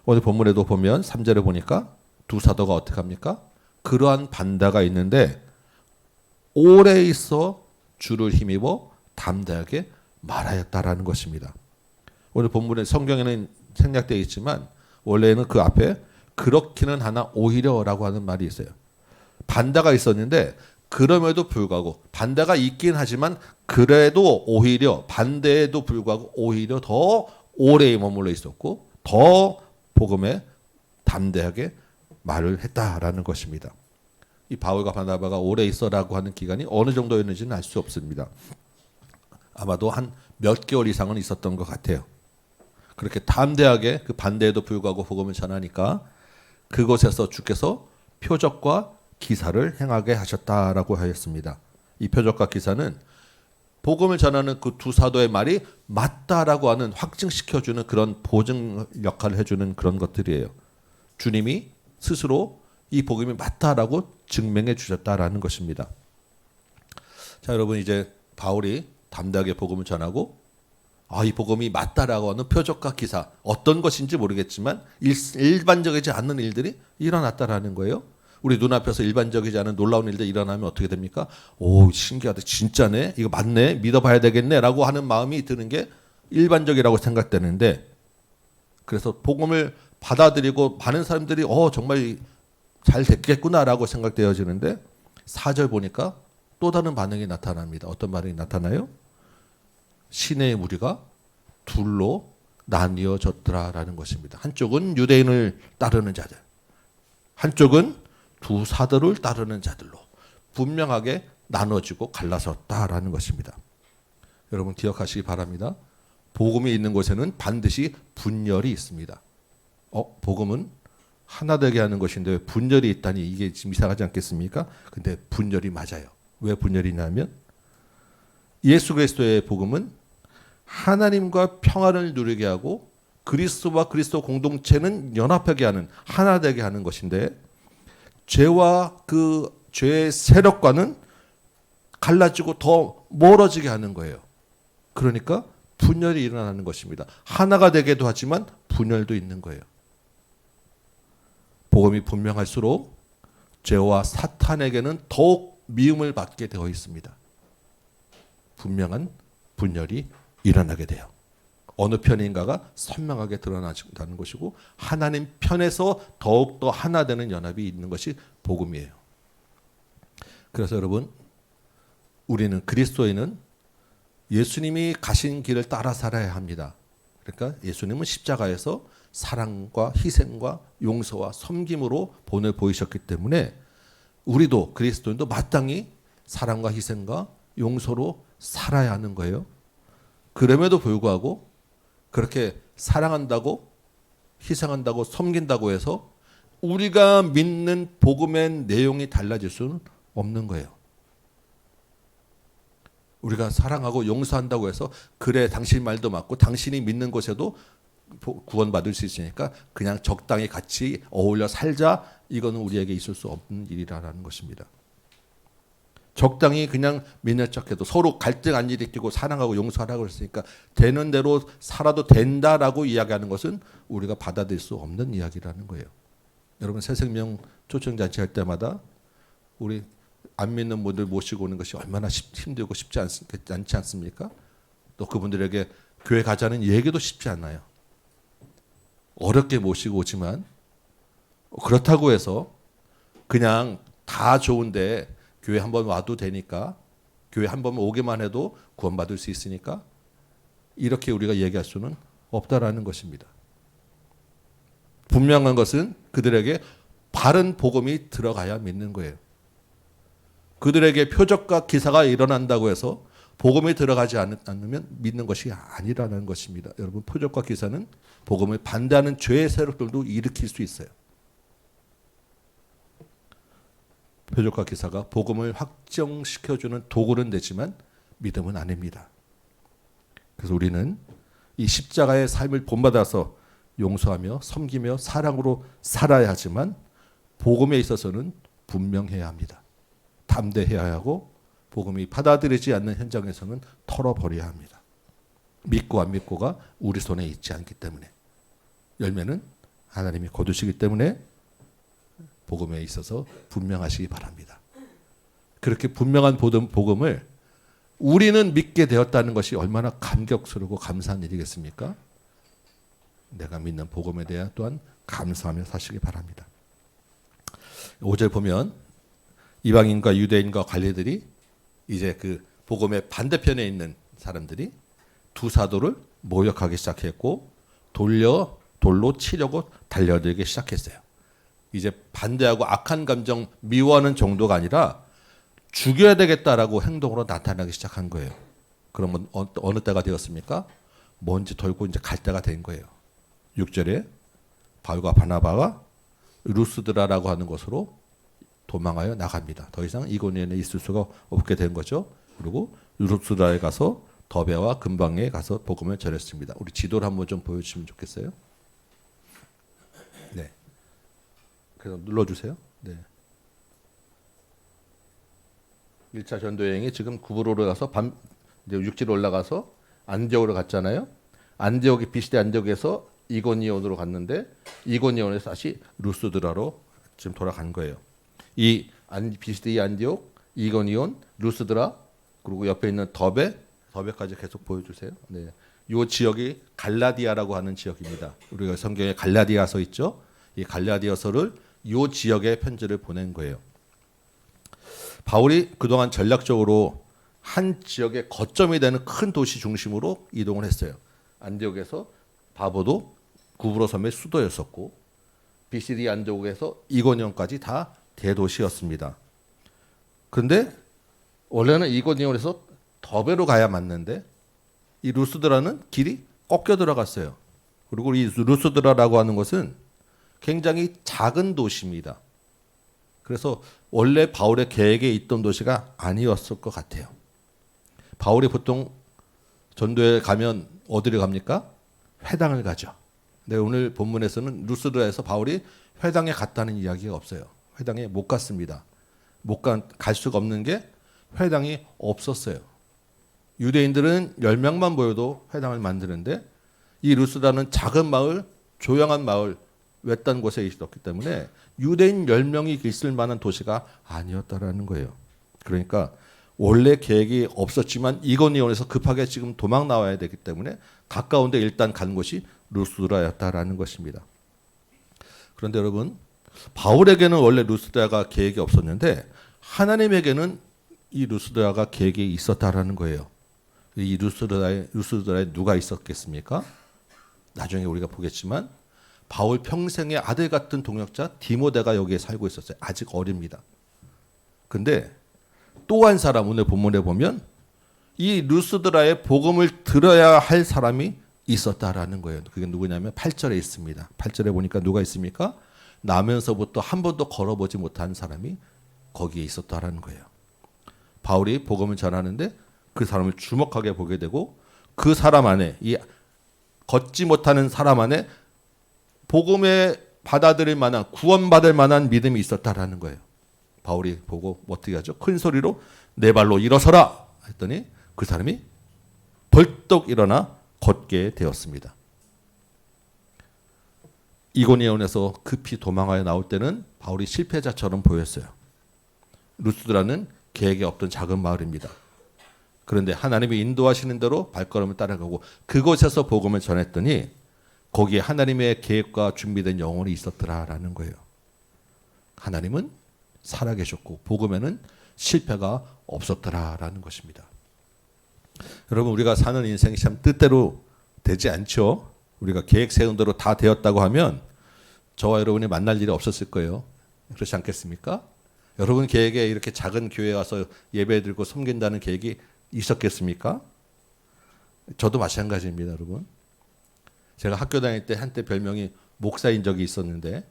오늘 본문에도 보면 3절에 보니까 두 사도가 어떻게 합니까? 그러한 반대가 있는데 오래 있어 주를 힘입어 담대하게 말하였다라는 것입니다. 오늘 본문에 성경에는 생략되어 있지만 원래는 그 앞에 그렇기는 하나 오히려라고 하는 말이 있어요. 반대가 있었는데 그럼에도 불구하고, 반대가 있긴 하지만 그래도 오히려, 반대에도 불구하고 오히려 더 오래 머물러 있었고 더 복음에 담대하게 말을 했다라는 것입니다. 이 바울과 바나바가 오래 있어라고 하는 기간이 어느 정도였는지는 알 수 없습니다. 아마도 한 몇 개월 이상은 있었던 것 같아요. 그렇게 담대하게 그 반대에도 불구하고 복음을 전하니까 그곳에서 주께서 표적과 기사를 행하게 하셨다라고 하였습니다. 이 표적과 기사는 복음을 전하는 그 두 사도의 말이 맞다라고 하는, 확증시켜주는 그런 보증 역할을 해주는 그런 것들이에요. 주님이 스스로 이 복음이 맞다라고 증명해 주셨다라는 것입니다. 자, 여러분 이제 바울이 담대하게 복음을 전하고 이 복음이 맞다라고 하는 표적과 기사 어떤 것인지 모르겠지만 일반적이지 않는 일들이 일어났다라는 거예요. 우리 눈앞에서 일반적이지 않은 놀라운 일들이 일어나면 어떻게 됩니까? 오, 신기하다. 진짜네. 이거 맞네. 믿어봐야 되겠네. 라고 하는 마음이 드는 게 일반적이라고 생각되는데 그래서 복음을 받아들이고 많은 사람들이 정말 잘 됐겠구나라고 생각되어지는데 4절 보니까 또 다른 반응이 나타납니다. 어떤 반응이 나타나요? 신의 무리가 둘로 나뉘어졌더라라는 것입니다. 한쪽은 유대인을 따르는 자들, 한쪽은 두 사도를 따르는 자들로 분명하게 나눠지고 갈라섰다라는 것입니다. 여러분 기억하시기 바랍니다. 복음이 있는 곳에는 반드시 분열이 있습니다. 복음은 하나 되게 하는 것인데 왜 분열이 있다니 이게 지금 이상하지 않겠습니까? 근데 분열이 맞아요. 왜 분열이냐면 예수 그리스도의 복음은 하나님과 평화를 누리게 하고 그리스도와 그리스도 공동체는 연합하게 하는 하나 되게 하는 것인데 죄와 그 죄의 세력과는 갈라지고 더 멀어지게 하는 거예요. 그러니까 분열이 일어나는 것입니다. 하나가 되게도 하지만 분열도 있는 거예요. 복음이 분명할수록 죄와 사탄에게는 더욱 미움을 받게 되어 있습니다. 분명한 분열이 일어나게 돼요. 어느 편인가가 선명하게 드러나는 것이고 하나님 편에서 더욱더 하나 되는 연합이 있는 것이 복음이에요. 그래서 여러분 우리는 그리스도인은 예수님이 가신 길을 따라 살아야 합니다. 그러니까 예수님은 십자가에서 사랑과 희생과 용서와 섬김으로 본을 보이셨기 때문에 우리도 그리스도인도 마땅히 사랑과 희생과 용서로 살아야 하는 거예요. 그럼에도 불구하고 그렇게 사랑한다고 희생한다고 섬긴다고 해서 우리가 믿는 복음의 내용이 달라질 수는 없는 거예요. 우리가 사랑하고 용서한다고 해서 그래 당신 말도 맞고 당신이 믿는 곳에도 구원받을 수 있으니까 그냥 적당히 같이 어울려 살자, 이거는 우리에게 있을 수 없는 일이라는 것입니다. 적당히 그냥 믿는 척해도 서로 갈등 안 일으키고 사랑하고 용서하라고 했으니까 되는 대로 살아도 된다라고 이야기하는 것은 우리가 받아들일 수 없는 이야기라는 거예요. 여러분 새생명 초청잔치 할 때마다 우리 안 믿는 분들 모시고 오는 것이 얼마나 힘들고 쉽지 않지 않습니까? 또 그분들에게 교회 가자는 얘기도 쉽지 않아요. 어렵게 모시고 오지만 그렇다고 해서 그냥 다 좋은데 교회 한번 와도 되니까 교회 한 번 오기만 해도 구원받을 수 있으니까 이렇게 우리가 얘기할 수는 없다라는 것입니다. 분명한 것은 그들에게 바른 복음이 들어가야 믿는 거예요. 그들에게 표적과 기사가 일어난다고 해서 복음이 들어가지 않으면 믿는 것이 아니라는 것입니다. 여러분 표적과 기사는 복음을 반대하는 죄의 세력들도 일으킬 수 있어요. 표적과 기사가 복음을 확정시켜주는 도구는 되지만 믿음은 아닙니다. 그래서 우리는 이 십자가의 삶을 본받아서 용서하며 섬기며 사랑으로 살아야 하지만 복음에 있어서는 분명해야 합니다. 담대해야 하고 복음이 받아들이지 않는 현장에서는 털어버려야 합니다. 믿고 안 믿고가 우리 손에 있지 않기 때문에 열매는 하나님이 거두시기 때문에 복음에 있어서 분명하시기 바랍니다. 그렇게 분명한 복음을 우리는 믿게 되었다는 것이 얼마나 감격스럽고 감사한 일이겠습니까? 내가 믿는 복음에 대해 또한 감사하며 사시기 바랍니다. 5절 보면 이방인과 유대인과 관리들이 이제 그 복음의 반대편에 있는 사람들이 두 사도를 모욕하기 시작했고 돌로 치려고 달려들기 시작했어요. 이제 반대하고 악한 감정 미워하는 정도가 아니라 죽여야 되겠다라고 행동으로 나타나기 시작한 거예요. 그러면 어느 때가 되었습니까? 먼지 털고 이제 갈 때가 된 거예요. 6절에 바울과 바나바가 루스드라라고 하는 곳으로 도망하여 나갑니다. 더 이상 이고니온에 있을 수가 없게 된 거죠. 그리고 루스드라에 가서 더베와 근방에 가서 복음을 전했습니다. 우리 지도를 한번 좀 보여주시면 좋겠어요. 네. 그래서 눌러주세요. 네. 1차 전도 여행이 지금 구브로로 가서 이제 육지로 올라가서 안디옥으로 갔잖아요. 안디옥이 비시디 안디옥에서 이고니온으로 갔는데 이고니온에서 다시 루스드라로 지금 돌아간 거예요. 이 비시디 안디옥, 이고니온, 루스드라 그리고 옆에 있는 더베까지 계속 보여주세요. 네. 이 지역이 갈라디아라고 하는 지역입니다. 우리가 성경에 갈라디아서 있죠. 이 갈라디아서를 이 지역에 편지를 보낸 거예요. 바울이 그동안 전략적으로 한 지역의 거점이 되는 큰 도시 중심으로 이동을 했어요. 안디옥에서 바보도 구브로 섬의 수도였었고 비시디 안디옥에서 이고니온까지 다 대도시였습니다. 그런데 원래는 이고니온에서 더베로 가야 맞는데 이 루스드라는 길이 꺾여 들어갔어요. 그리고 이 루스드라라고 하는 것은 굉장히 작은 도시입니다. 그래서 원래 바울의 계획에 있던 도시가 아니었을 것 같아요. 바울이 보통 전도에 가면 어디를 갑니까? 회당을 가죠. 근데 오늘 본문에서는 루스드라에서 바울이 회당에 갔다는 이야기가 없어요. 회당에 못 갔습니다. 갈 수가 없는 게 회당이 없었어요. 유대인들은 10명만 모여도 회당을 만드는데 이 루스드라는 작은 마을, 조용한 마을, 외딴 곳에 있었기 때문에 유대인 10명이 있을 만한 도시가 아니었다라는 거예요. 그러니까 원래 계획이 없었지만 이고니온에서 급하게 지금 도망 나와야 되기 때문에 가까운데 일단 간 곳이 루스드라였다라는 것입니다. 그런데 여러분, 바울에게는 원래 루스드라가 계획이 없었는데 하나님에게는 이 루스드라가 계획이 있었다라는 거예요. 이 루스드라에 누가 있었겠습니까? 나중에 우리가 보겠지만 바울 평생의 아들 같은 동역자 디모데가 여기에 살고 있었어요. 아직 어립니다. 근데 또 한 사람 오늘 본문에 보면 이 루스드라의 복음을 들어야 할 사람이 있었다라는 거예요. 그게 누구냐면 8절에 있습니다. 8절에 보니까 누가 있습니까? 나면서부터 한 번도 걸어보지 못한 사람이 거기에 있었다라는 거예요. 바울이 복음을 전하는데 그 사람을 주목하게 보게 되고 그 사람 안에 이 걷지 못하는 사람 안에 복음에 받아들일 만한 구원받을 만한 믿음이 있었다라는 거예요. 바울이 보고 어떻게 하죠? 큰 소리로 내 발로 일어서라 했더니 그 사람이 벌떡 일어나 걷게 되었습니다. 이고니온에서 급히 도망하여 나올 때는 바울이 실패자처럼 보였어요. 루스드라는 계획이 없던 작은 마을입니다. 그런데 하나님이 인도하시는 대로 발걸음을 따라가고 그곳에서 복음을 전했더니 거기에 하나님의 계획과 준비된 영혼이 있었더라라는 거예요. 하나님은 살아계셨고 복음에는 실패가 없었더라라는 것입니다. 여러분, 우리가 사는 인생이 참 뜻대로 되지 않죠. 우리가 계획 세운 대로 다 되었다고 하면 저와 여러분이 만날 일이 없었을 거예요. 그렇지 않겠습니까? 여러분 계획에 이렇게 작은 교회에 와서 예배 드리고 섬긴다는 계획이 있었겠습니까? 저도 마찬가지입니다, 여러분. 제가 학교 다닐 때 한때 별명이 목사인 적이 있었는데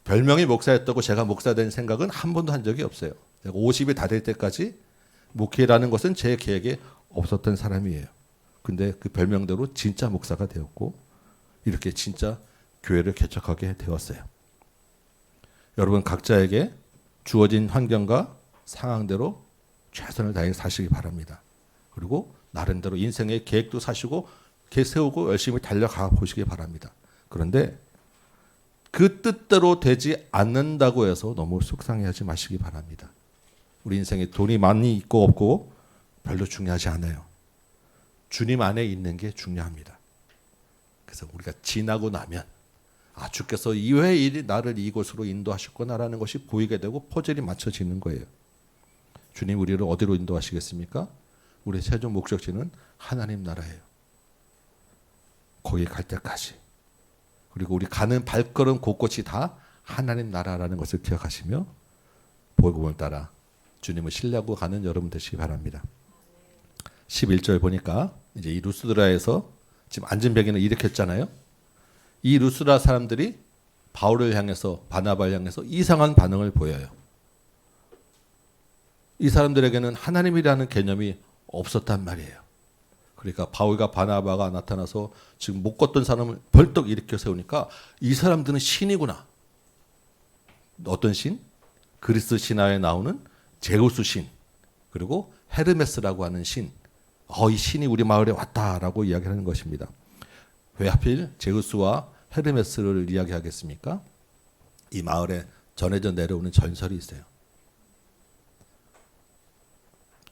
별명이 목사였다고 제가 목사 된 생각은 한 번도 한 적이 없어요. 제가 50이 다 될 때까지 목회라는 것은 제 계획에 없었던 사람이에요. 근데 그 별명대로 진짜 목사가 되었고 이렇게 진짜 교회를 개척하게 되었어요. 여러분 각자에게 주어진 환경과 상황대로 최선을 다해 사시기 바랍니다. 그리고 나름대로 인생의 계획도 사시고 계획 세우고 열심히 달려가 보시기 바랍니다. 그런데 그 뜻대로 되지 않는다고 해서 너무 속상해하지 마시기 바랍니다. 우리 인생에 돈이 많이 있고 없고 별로 중요하지 않아요. 주님 안에 있는 게 중요합니다. 그래서 우리가 지나고 나면 주께서 이외의 일이 나를 이곳으로 인도하셨구나라는 것이 보이게 되고 퍼즐이 맞춰지는 거예요. 주님 우리를 어디로 인도하시겠습니까? 우리의 최종 목적지는 하나님 나라예요. 거기 갈 때까지. 그리고 우리 가는 발걸음 곳곳이 다 하나님 나라라는 것을 기억하시며 복음을 따라 주님을 신뢰하고 가는 여러분 되시기 바랍니다. 11절 보니까 이제 이 루스드라에서 지금 안전병기를 일으켰잖아요. 이 루스드라 사람들이 바울을 향해서 바나바를 향해서 이상한 반응을 보여요. 이 사람들에게는 하나님이라는 개념이 없었단 말이에요. 그러니까 바울과 바나바가 나타나서 지금 못 걷던 사람을 벌떡 일으켜 세우니까 이 사람들은 신이구나. 어떤 신? 그리스 신화에 나오는 제우스 신, 그리고 헤르메스라고 하는 신. 이 신이 우리 마을에 왔다라고 이야기하는 것입니다. 왜 하필 제우스와 헤르메스를 이야기하겠습니까? 이 마을에 전해져 내려오는 전설이 있어요.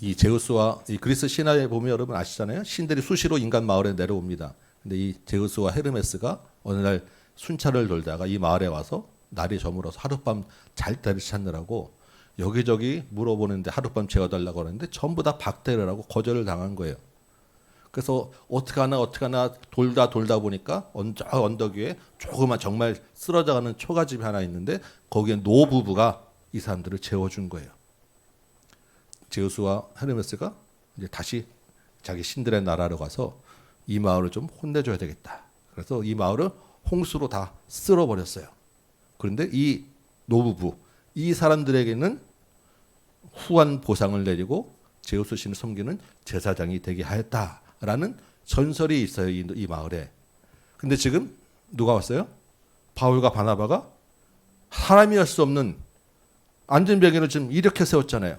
이 제우스와 이 그리스 신화에 보면 여러분 아시잖아요. 신들이 수시로 인간 마을에 내려옵니다. 근데 이 제우스와 헤르메스가 어느 날 순찰을 돌다가 이 마을에 와서 날이 저물어서 하룻밤 잘 때를 찾느라고 여기저기 물어보는데 하룻밤 재워달라고 하는데 전부 다 박대를 하고 거절을 당한 거예요. 그래서 어떻게 하나 돌다 보니까 언덕 위에 조그만 정말 쓰러져가는 초가집이 하나 있는데 거기에 노부부가 이 사람들을 재워준 거예요. 제우스와 헤르메스가 이제 다시 자기 신들의 나라로 가서 이 마을을 좀 혼내줘야 되겠다. 그래서 이 마을을 홍수로 다 쓸어버렸어요. 그런데 이 노부부, 이 사람들에게는 후한 보상을 내리고 제우스 신을 섬기는 제사장이 되게 하였다라는 전설이 있어요. 이 마을에. 근데 지금 누가 왔어요? 바울과 바나바가 사람이할 수 없는 안전병기를 지금 이렇게 세웠잖아요.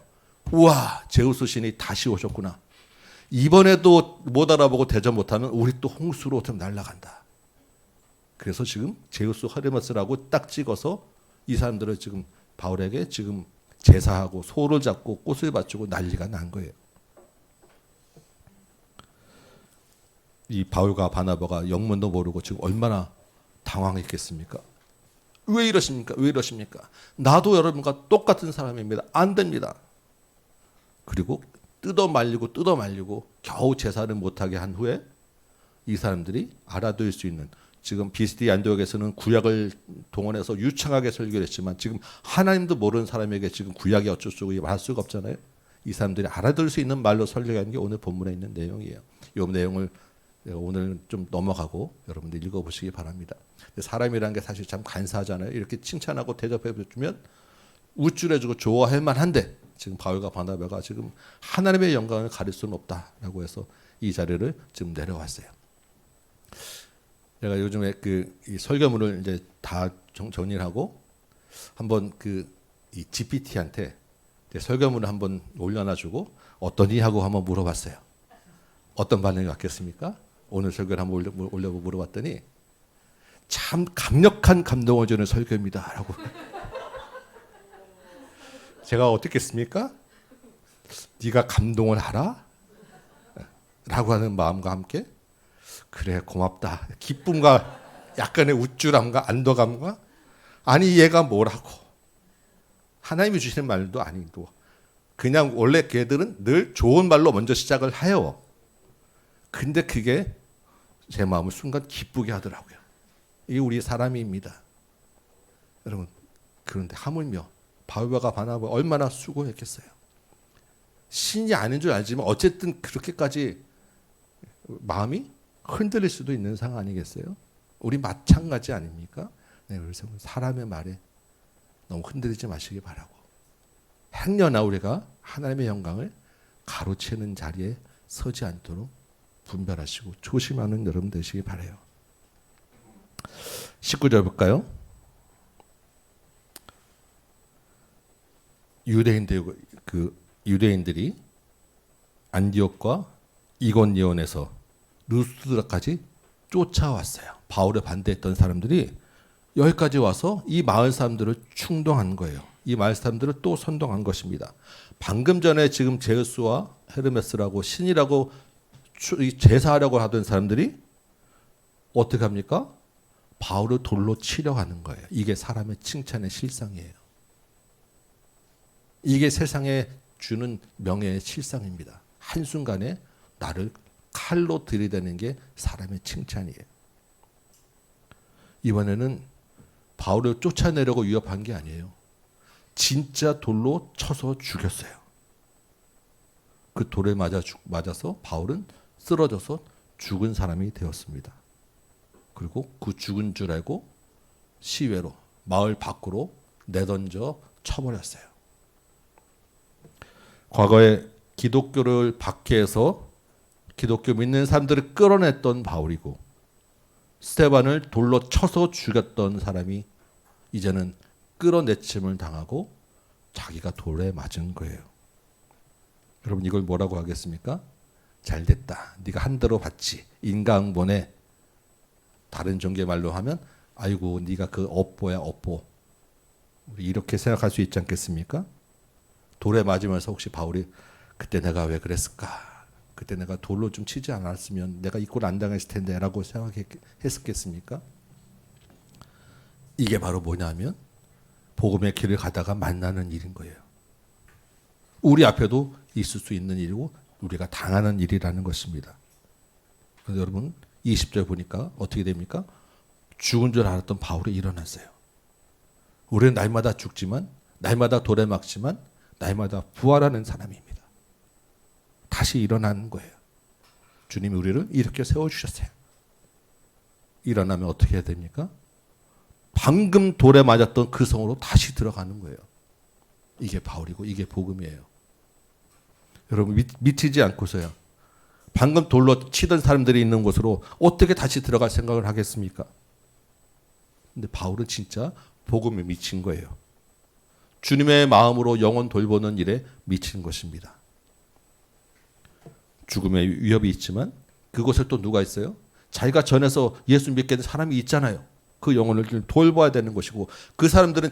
우와, 제우스 신이 다시 오셨구나. 이번에도 못 알아보고 대접 못하면 우리 또 홍수로 좀 날아간다. 그래서 지금 제우스 헤르메스라고 딱 찍어서 이 사람들을 지금 바울에게 지금 제사하고 소를 잡고 꽃을 바치고 난리가 난 거예요. 이 바울과 바나바가 영문도 모르고 지금 얼마나 당황했겠습니까? 왜 이러십니까? 왜 이러십니까? 나도 여러분과 똑같은 사람입니다. 안 됩니다. 그리고 뜯어 말리고 겨우 제사를 못하게 한 후에 이 사람들이 알아들을 수 있는, 지금 비스디 안디옥에서는 구약을 동원해서 유창하게 설교를 했지만 지금 하나님도 모르는 사람에게 지금 구약이 어쩌고 말 수가 없잖아요. 이 사람들이 알아들을 수 있는 말로 설교하는 게 오늘 본문에 있는 내용이에요. 이 내용을 오늘 좀 넘어가고 여러분들 읽어보시기 바랍니다. 사람이라는 게 사실 참 간사하잖아요. 이렇게 칭찬하고 대접해주면 우쭐해주고 좋아할 만한데 지금 바울과 바나바가 지금 하나님의 영광을 가릴 수는 없다라고 해서 이 자리를 지금 내려왔어요. 제가 요즘에 이 설교문을 이제 다 정리를 하고 한번 이 GPT한테 설교문을 한번 올려놔주고 어떠니 하고 한번 물어봤어요. 어떤 반응이 왔겠습니까? 오늘 설교를 한번 올려보고 물어봤더니 참 강력한 감동을 주는 설교입니다라고. 제가 어떻게 했습니까? 네가 감동을 하라? 라고 하는 마음과 함께 그래 고맙다. 기쁨과 약간의 우쭐함과 안도감과 아니 얘가 뭐라고. 하나님이 주시는 말도 아니고 그냥 원래 걔들은 늘 좋은 말로 먼저 시작을 해요. 근데 그게 제 마음을 순간 기쁘게 하더라고요. 이게 우리 사람입니다. 여러분, 그런데 하물며 바울과 바나바가 얼마나 수고했겠어요. 신이 아닌 줄 알지만 어쨌든 그렇게까지 마음이 흔들릴 수도 있는 상황 아니겠어요? 우리 마찬가지 아닙니까? 네, 그래서 사람의 말에 너무 흔들리지 마시기 바라고, 행여나 우리가 하나님의 영광을 가로채는 자리에 서지 않도록 분별하시고 조심하는 여러분 되시기 바라요. 19절 볼까요? 유대인들이 안디옥과 이고니온에서 루스드라까지 쫓아왔어요. 바울을 반대했던 사람들이 여기까지 와서 이 마을 사람들을 충동한 거예요. 이 마을 사람들을 또 선동한 것입니다. 방금 전에 지금 제우스와 헤르메스라고 신이라고 제사하려고 하던 사람들이 어떻게 합니까? 바울을 돌로 치려 하는 거예요. 이게 사람의 칭찬의 실상이에요. 이게 세상에 주는 명예의 실상입니다. 한순간에 나를 칼로 들이대는 게 사람의 칭찬이에요. 이번에는 바울을 쫓아내려고 위협한 게 아니에요. 진짜 돌로 쳐서 죽였어요. 그 돌에 맞아서 바울은 쓰러져서 죽은 사람이 되었습니다. 그리고 그 죽은 줄 알고 시외로 마을 밖으로 내던져 쳐버렸어요. 과거에 기독교를 박해해서 기독교 믿는 사람들을 끌어냈던 바울이고 스데반을 돌로 쳐서 죽였던 사람이 이제는 끌어내침을 당하고 자기가 돌에 맞은 거예요. 여러분 이걸 뭐라고 하겠습니까? 잘됐다. 네가 한 대로 받지. 인강본에 다른 종교 말로 하면 아이고 네가 그 업보야 업보. 이렇게 생각할 수 있지 않겠습니까? 돌에 맞으면서 혹시 바울이 그때 내가 왜 그랬을까? 그때 내가 돌로 좀 치지 않았으면 내가 이 꼴 안 당했을 텐데 라고 생각했겠습니까? 이게 바로 뭐냐면 복음의 길을 가다가 만나는 일인 거예요. 우리 앞에도 있을 수 있는 일이고 우리가 당하는 일이라는 것입니다. 그래서 여러분 20절 보니까 어떻게 됩니까? 죽은 줄 알았던 바울이 일어났어요. 우리는 날마다 죽지만 날마다 돌에 막지만 날마다 부활하는 사람입니다. 다시 일어나는 거예요. 주님이 우리를 이렇게 세워주셨어요. 일어나면 어떻게 해야 됩니까? 방금 돌에 맞았던 그 성으로 다시 들어가는 거예요. 이게 바울이고 이게 복음이에요. 여러분 미치지 않고서요. 방금 돌로 치던 사람들이 있는 곳으로 어떻게 다시 들어갈 생각을 하겠습니까? 근데 바울은 진짜 복음에 미친 거예요. 주님의 마음으로 영혼 돌보는 일에 미친 것입니다. 죽음의 위협이 있지만 그곳에 또 누가 있어요? 자기가 전에서 예수 믿게 된 사람이 있잖아요. 그 영혼을 돌봐야 되는 것이고 그 사람들은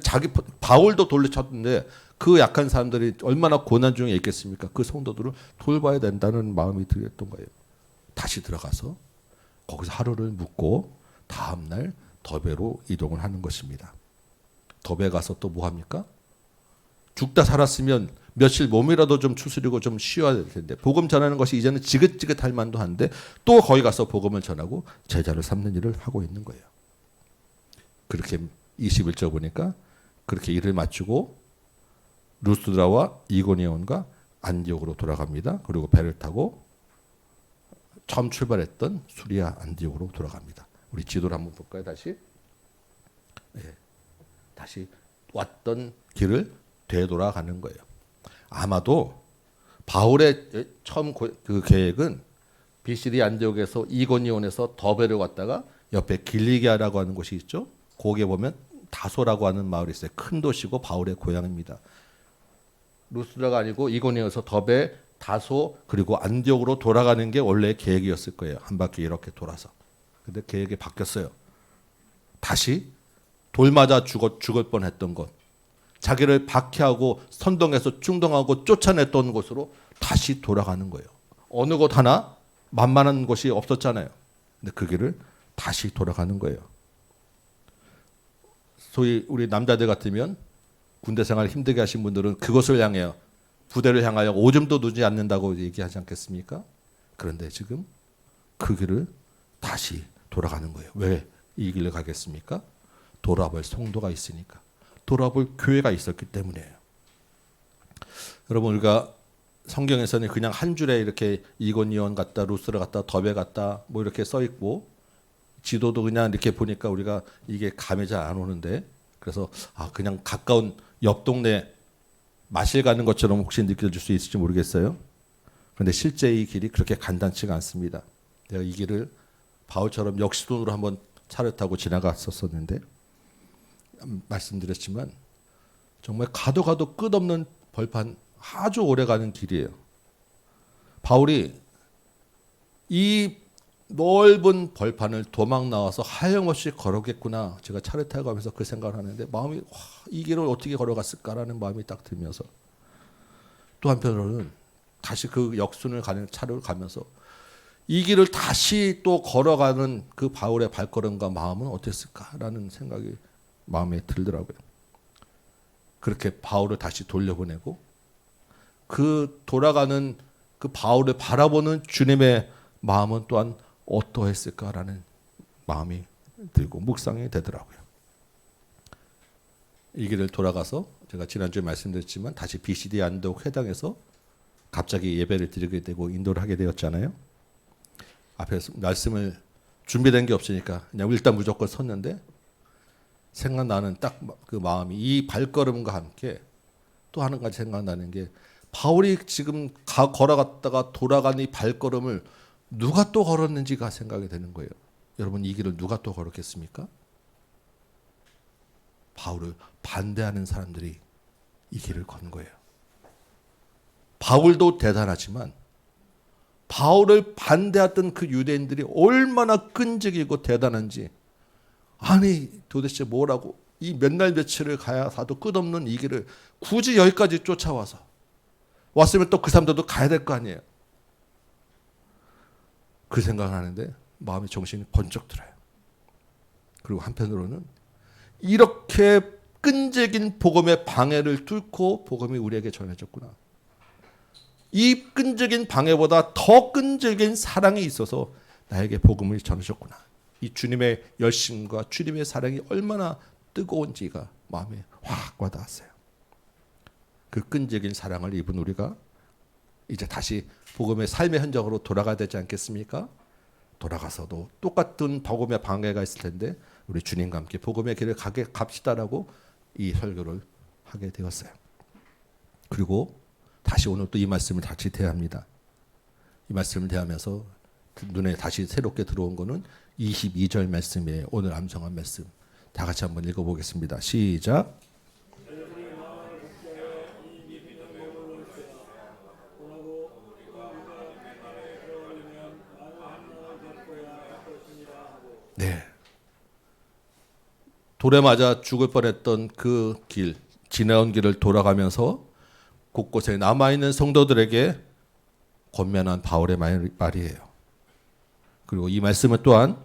바울도 돌로 쳤는데 그 약한 사람들이 얼마나 고난 중에 있겠습니까? 그 성도들을 돌봐야 된다는 마음이 들었던 거예요. 다시 들어가서 거기서 하루를 묵고 다음날 더베로 이동을 하는 것입니다. 더베 가서 또 뭐 합니까? 죽다 살았으면 며칠 몸이라도 좀 추스리고 좀 쉬어야 될 텐데 복음 전하는 것이 이제는 지긋지긋할 만도 한데 또 거기 가서 복음을 전하고 제자를 삼는 일을 하고 있는 거예요. 그렇게 21절 보니까 그렇게 일을 마치고 루스드라와 이고니온과 안디옥으로 돌아갑니다. 그리고 배를 타고 처음 출발했던 수리아 안디옥으로 돌아갑니다. 우리 지도를 한번 볼까요? 다시. 네. 다시 왔던 길을 되돌아가는 거예요. 아마도 바울의 처음 그 계획은 비시디 안디옥에서 이고니온에서 더베를 갔다가 옆에 길리기아라고 하는 곳이 있죠. 거기에 보면 다소라고 하는 마을이 있어요. 큰 도시고 바울의 고향입니다. 루스드라가 아니고 이고니온에서 더베, 다소 그리고 안디옥으로 돌아가는 게 원래 계획이었을 거예요. 한 바퀴 이렇게 돌아서. 근데 계획이 바뀌었어요. 다시 돌 맞아 죽을 뻔했던 것, 자기를 박해하고 선동해서 충동하고 쫓아냈던 곳으로 다시 돌아가는 거예요. 어느 곳 하나 만만한 곳이 없었잖아요. 근데 그 길을 다시 돌아가는 거예요. 소위 우리 남자들 같으면 군대 생활 힘들게 하신 분들은 그것을 향해요. 부대를 향하여 오줌도 누지 않는다고 얘기하지 않겠습니까? 그런데 지금 그 길을 다시 돌아가는 거예요. 왜 이 길을 가겠습니까? 돌아볼 성도가 있으니까. 돌아볼 교회가 있었기 때문이에요. 여러분 우리가 성경에서는 그냥 한 줄에 이렇게 이고니온 갔다 루스라 갔다 더베 갔다 뭐 이렇게 써 있고 지도도 그냥 이렇게 보니까 우리가 이게 감이 잘 안 오는데 그래서 그냥 가까운 옆 동네 마실 가는 것처럼 혹시 느껴질 수 있을지 모르겠어요. 그런데 실제 이 길이 그렇게 간단치가 않습니다. 내가 이 길을 바울처럼 역시돈으로 한번 차를 타고 지나갔었는데 말씀드렸지만 정말 가도 끝없는 벌판 아주 오래 가는 길이에요. 바울이 이 넓은 벌판을 도망 나와서 하염없이 걸어겠구나. 제가 차를 타고 가면서 그 생각을 하는데 마음이 이 길을 어떻게 걸어갔을까라는 마음이 딱 들면서 또 한편으로는 다시 그 역순을 가는 차를 가면서 이 길을 다시 또 걸어가는 그 바울의 발걸음과 마음은 어땠을까라는 생각이 마음에 들더라고요. 그렇게 바울을 다시 돌려보내고 그 돌아가는 그 바울을 바라보는 주님의 마음은 또한 어떠했을까라는 마음이 들고 묵상이 되더라고요. 이 길을 돌아가서 제가 지난주에 말씀드렸지만 다시 비시디 안디옥 회당에서 갑자기 예배를 드리게 되고 인도를 하게 되었잖아요. 앞에서 말씀을 준비된 게 없으니까 그냥 일단 무조건 섰는데 생각나는 딱 그 마음이 이 발걸음과 함께 또 한 가지 생각나는 게 바울이 지금 걸어갔다가 돌아간 이 발걸음을 누가 또 걸었는지가 생각이 되는 거예요. 여러분 이 길을 누가 또 걸었겠습니까? 바울을 반대하는 사람들이 이 길을 건 거예요. 바울도 대단하지만 바울을 반대했던 그 유대인들이 얼마나 끈질기고 대단한지, 아니 도대체 뭐라고 이 몇 날 며칠을 가야 사도 끝없는 이 길을 굳이 여기까지 쫓아와서 왔으면 또 그 사람들도 가야 될 거 아니에요. 그 생각을 하는데 마음의 정신이 번쩍 들어요. 그리고 한편으로는 이렇게 끈질긴 복음의 방해를 뚫고 복음이 우리에게 전해졌구나. 이 끈질긴 방해보다 더 끈질긴 사랑이 있어서 나에게 복음을 전해줬구나. 이 주님의 열심과 주님의 사랑이 얼마나 뜨거운지가 마음에 확 와닿았어요. 그 끈질긴 사랑을 입은 우리가 이제 다시 복음의 삶의 현장으로 돌아가야 되지 않겠습니까? 돌아가서도 똑같은 복음의 방해가 있을 텐데 우리 주님과 함께 복음의 길을 갑시다라고 이 설교를 하게 되었어요. 그리고 다시 오늘 또 이 말씀을 다시 대합니다. 이 말씀을 대하면서 눈에 다시 새롭게 들어온 거는 22절 말씀이에요. 오늘 암송한 말씀. 다 같이 한번 읽어보겠습니다. 시작. 네. 돌에 맞아 죽을 뻔했던 그 길, 지나온 길을 돌아가면서 곳곳에 남아있는 성도들에게 권면한 바울의 말이에요. 그리고 이 말씀은 또한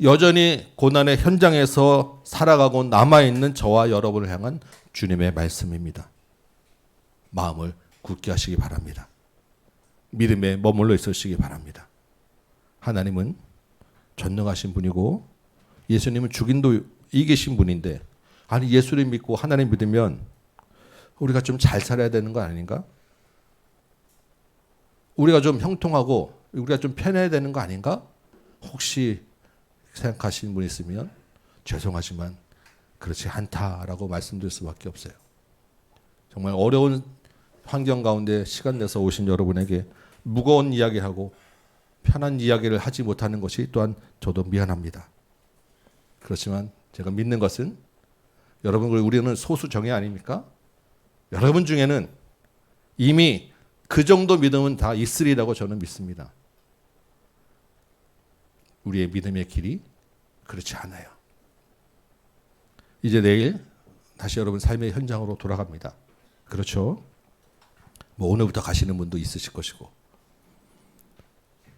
여전히 고난의 현장에서 살아가고 남아있는 저와 여러분을 향한 주님의 말씀입니다. 마음을 굳게 하시기 바랍니다. 믿음에 머물러 있으시기 바랍니다. 하나님은 전능하신 분이고 예수님은 죽인도 이기신 분인데, 아니 예수를 믿고 하나님 믿으면 우리가 좀 잘 살아야 되는 거 아닌가? 우리가 좀 형통하고 우리가 좀 편해야 되는 거 아닌가? 혹시 생각하시는 분이 있으면 죄송하지만 그렇지 않다라고 말씀드릴 수밖에 없어요. 정말 어려운 환경 가운데 시간 내서 오신 여러분에게 무거운 이야기하고 편한 이야기를 하지 못하는 것이 또한 저도 미안합니다. 그렇지만 제가 믿는 것은 여러분, 우리는 소수 정예 아닙니까? 여러분 중에는 이미 그 정도 믿음은 다 있으리라고 저는 믿습니다. 우리의 믿음의 길이 그렇지 않아요. 이제 내일 다시 여러분 삶의 현장으로 돌아갑니다. 그렇죠? 뭐 오늘부터 가시는 분도 있으실 것이고.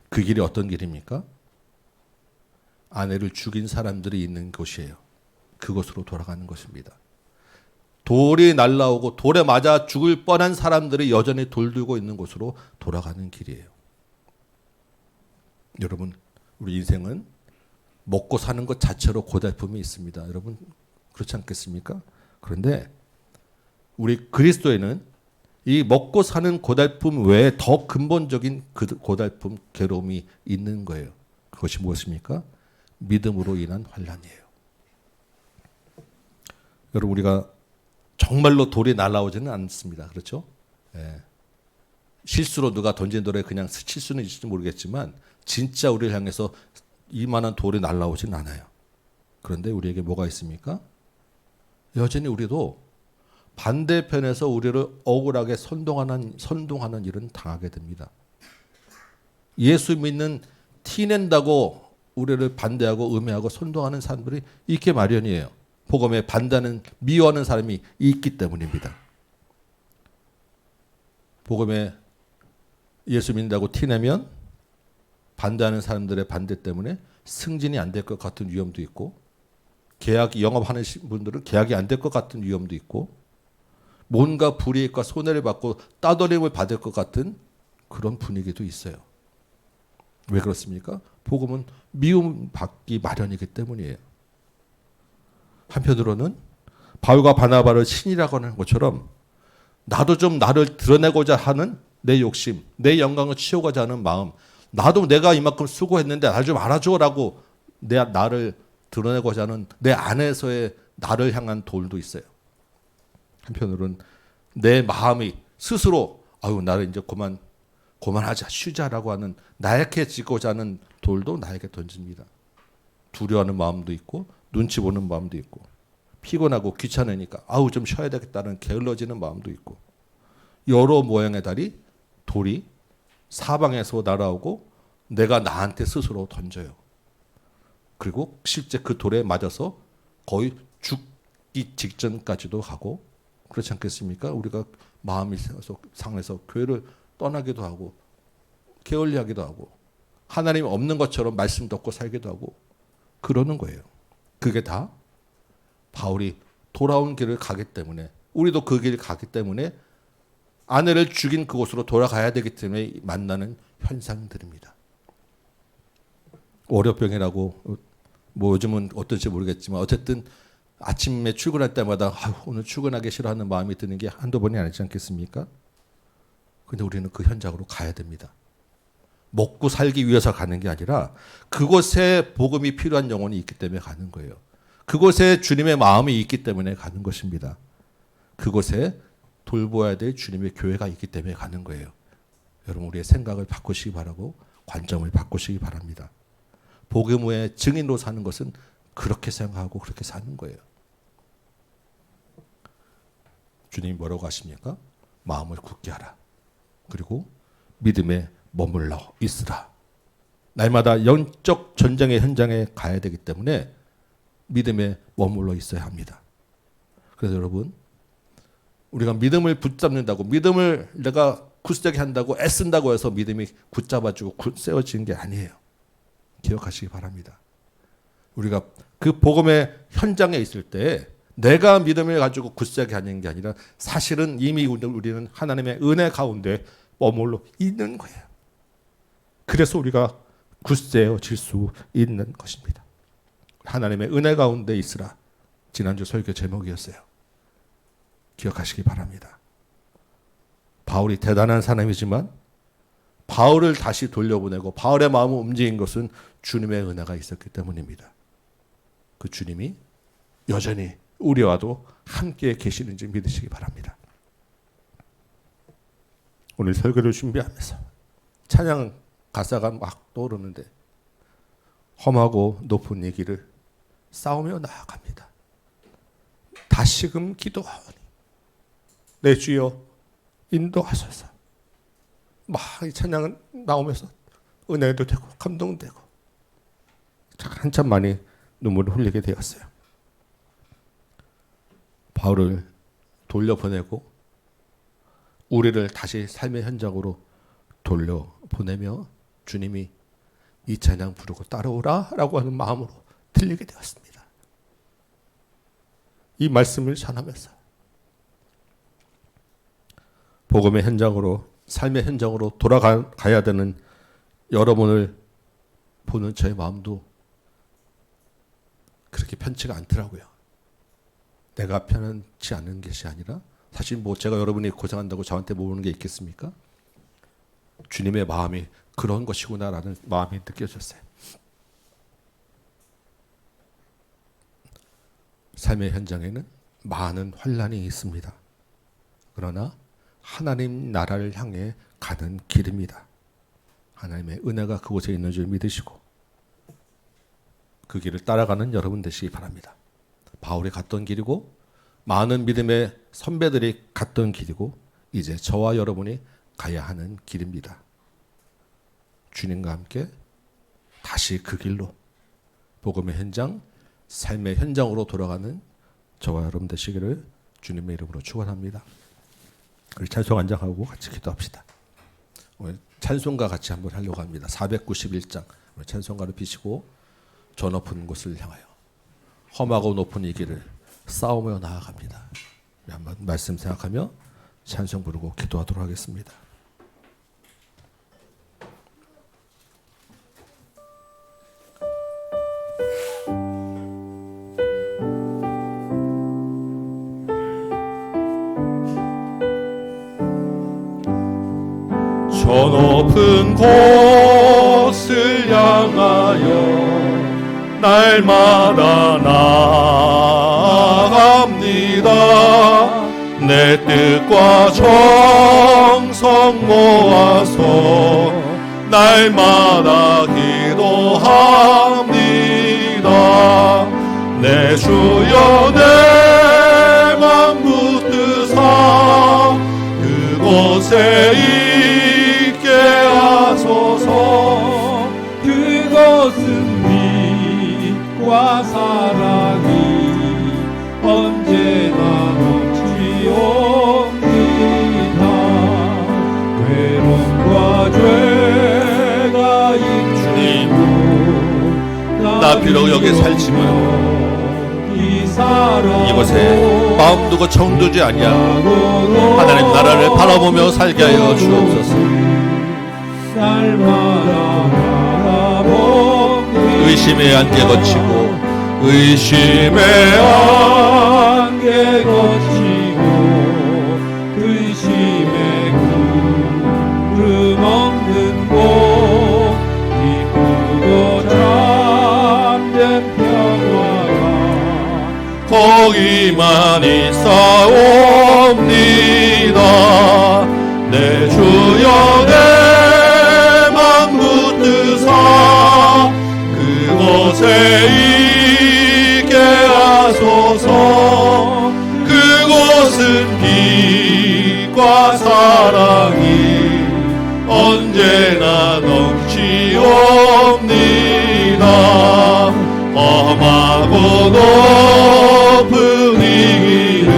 그 길이 어떤 길입니까? 아내를 죽인 사람들이 있는 곳이에요. 그곳으로 돌아가는 것입니다. 돌이 날라오고 돌에 맞아 죽을 뻔한 사람들이 여전히 돌 들고 있는 곳으로 돌아가는 길이에요. 여러분, 우리 인생은 먹고 사는 것 자체로 고달픔이 있습니다. 여러분 그렇지 않겠습니까? 그런데 우리 그리스도에는 이 먹고 사는 고달픔 외에 더 근본적인 그 고달픔, 괴로움이 있는 거예요. 그것이 무엇입니까? 믿음으로 인한 환난이에요. 여러분, 우리가 정말로 돌이 날아오지는 않습니다. 그렇죠? 예. 실수로 누가 던진 돌에 그냥 스칠 수는 있을지 모르겠지만 진짜 우리를 향해서 이만한 돌이 날아오지는 않아요. 그런데 우리에게 뭐가 있습니까? 여전히 우리도 반대편에서 우리를 억울하게 선동하는 일은 당하게 됩니다. 예수 믿는 티낸다고 우리를 반대하고 음해하고 선동하는 사람들이 있게 마련이에요. 복음에 반대하는, 미워하는 사람이 있기 때문입니다. 복음에 예수 믿는다고 티내면 반대하는 사람들의 반대 때문에 승진이 안 될 것 같은 위험도 있고, 영업하는 분들은 계약이 안 될 것 같은 위험도 있고, 뭔가 불이익과 손해를 받고 따돌림을 받을 것 같은 그런 분위기도 있어요. 왜 그렇습니까? 복음은 미움 받기 마련이기 때문이에요. 한편으로는 바울과 바나바를 신이라고 하는 것처럼 나도 좀 나를 드러내고자 하는 내 욕심, 내 영광을 치우고자 하는 마음, 나도 내가 이만큼 수고했는데 나 좀 알아줘라고 나를 드러내고자 하는 내 안에서의 나를 향한 돌도 있어요. 한편으로는 내 마음이 스스로 나를 이제 그만하자, 쉬자라고 하는 나약해지고자 하는 돌도 나에게 던집니다. 두려워하는 마음도 있고 눈치 보는 마음도 있고 피곤하고 귀찮으니까 아우 좀 쉬어야 되겠다는 게을러지는 마음도 있고, 여러 모양의 돌이 사방에서 날아오고 내가 나한테 스스로 던져요. 그리고 실제 그 돌에 맞아서 거의 죽기 직전까지도 가고, 그렇지 않겠습니까? 우리가 마음이 상해서 교회를 떠나기도 하고 게을리하기도 하고 하나님 없는 것처럼 말씀 듣고 살기도 하고 그러는 거예요. 그게 다 바울이 돌아온 길을 가기 때문에, 우리도 그 길을 가기 때문에 아내를 죽인 그곳으로 돌아가야 되기 때문에 만나는 현상들입니다. 월요병이라고 뭐 요즘은 어떤지 모르겠지만 어쨌든 아침에 출근할 때마다 오늘 출근하기 싫어하는 마음이 드는 게 한두 번이 아니지 않겠습니까? 근데 우리는 그 현장으로 가야 됩니다. 먹고 살기 위해서 가는 게 아니라 그곳에 복음이 필요한 영혼이 있기 때문에 가는 거예요. 그곳에 주님의 마음이 있기 때문에 가는 것입니다. 그곳에 돌보아야 될 주님의 교회가 있기 때문에 가는 거예요. 여러분, 우리의 생각을 바꾸시기 바라고 관점을 바꾸시기 바랍니다. 복음의 증인으로 사는 것은 그렇게 생각하고 그렇게 사는 거예요. 주님이 뭐라고 하십니까? 마음을 굳게 하라. 그리고 믿음에 머물러 있으라. 날마다 영적 전쟁의 현장에 가야 되기 때문에 믿음에 머물러 있어야 합니다. 그래서 여러분, 우리가 믿음을 붙잡는다고, 믿음을 내가 굳세게 한다고 애쓴다고 해서 믿음이 붙잡아주고 세워지는 게 아니에요. 기억하시기 바랍니다. 우리가 그 복음의 현장에 있을 때 내가 믿음을 가지고 굳세게 하는 게 아니라 사실은 이미 우리는 하나님의 은혜 가운데 머물러 있는 거예요. 그래서 우리가 굳세어질 수 있는 것입니다. 하나님의 은혜 가운데 있으라. 지난주 설교 제목이었어요. 기억하시기 바랍니다. 바울이 대단한 사람이지만 바울을 다시 돌려보내고 바울의 마음을 움직인 것은 주님의 은혜가 있었기 때문입니다. 그 주님이 여전히 우리와도 함께 계시는지 믿으시기 바랍니다. 오늘 설교를 준비하면서 찬양 가사가 막 떠오르는데 험하고 높은 이 길을 싸우며 나아갑니다. 다시금 기도하오니 내 주여 인도하소서. 막 이 찬양은 나오면서 은혜도 되고 감동되고 한참 많이 눈물을 흘리게 되었어요. 바울을 돌려보내고 우리를 다시 삶의 현장으로 돌려보내며 주님이 이 찬양 부르고 따라오라 라고 하는 마음으로 들리게 되었습니다. 이 말씀을 전하면서 복음의 현장으로, 삶의 현장으로 돌아가야 되는 여러분을 보는 저의 마음도 그렇게 편치가 않더라고요. 내가 편치 않은 것이 아니라 사실 뭐 제가 여러분이 고생한다고 저한테 모르는 게 있겠습니까? 주님의 마음이 그런 것이구나라는 마음이 느껴졌어요. 삶의 현장에는 많은 환난이 있습니다. 그러나 하나님 나라를 향해 가는 길입니다. 하나님의 은혜가 그곳에 있는 줄 믿으시고 그 길을 따라가는 여러분 되시기 바랍니다. 바울이 갔던 길이고 많은 믿음의 선배들이 갔던 길이고 이제 저와 여러분이 가야 하는 길입니다. 주님과 함께 다시 그 길로 복음의 현장, 삶의 현장으로 돌아가는 저와 여러분 되시기를 주님의 이름으로 축원합니다. 우리 찬송 한장하고 같이 기도합시다. 오늘 찬송가 같이 한번 하려고 합니다. 491장 찬송가를 비시고 저 높은 곳을 향하여 험하고 높은 이 길을 싸우며 나아갑니다. 한번 말씀 생각하며 찬송 부르고 기도하도록 하겠습니다. 저 높은 곳을 향하여 날마다 나아갑니다. 내 뜻과 정성 모아서 날마다 기도합니다. 내 주여 내 빛과 사랑이 언제나 넘치옵니다. 외로움과 죄가 있는 나 비록 여기 살지만 이곳에 마음 두고 정두지 아니하고 하나님 나라를 바라보며 살게 하여 주옵소서. 의심의 안개 거치고 의심의 안개 거치고 의심의 구름 없는 곳 기쁘고 참된 평화가 거기만 있사옵니다. 내 주여 내 맘 붙드사 그곳에 있게 하소서. 그곳은 빛과 사랑이 언제나 넘치옵니다. 험하고 높은 이 길을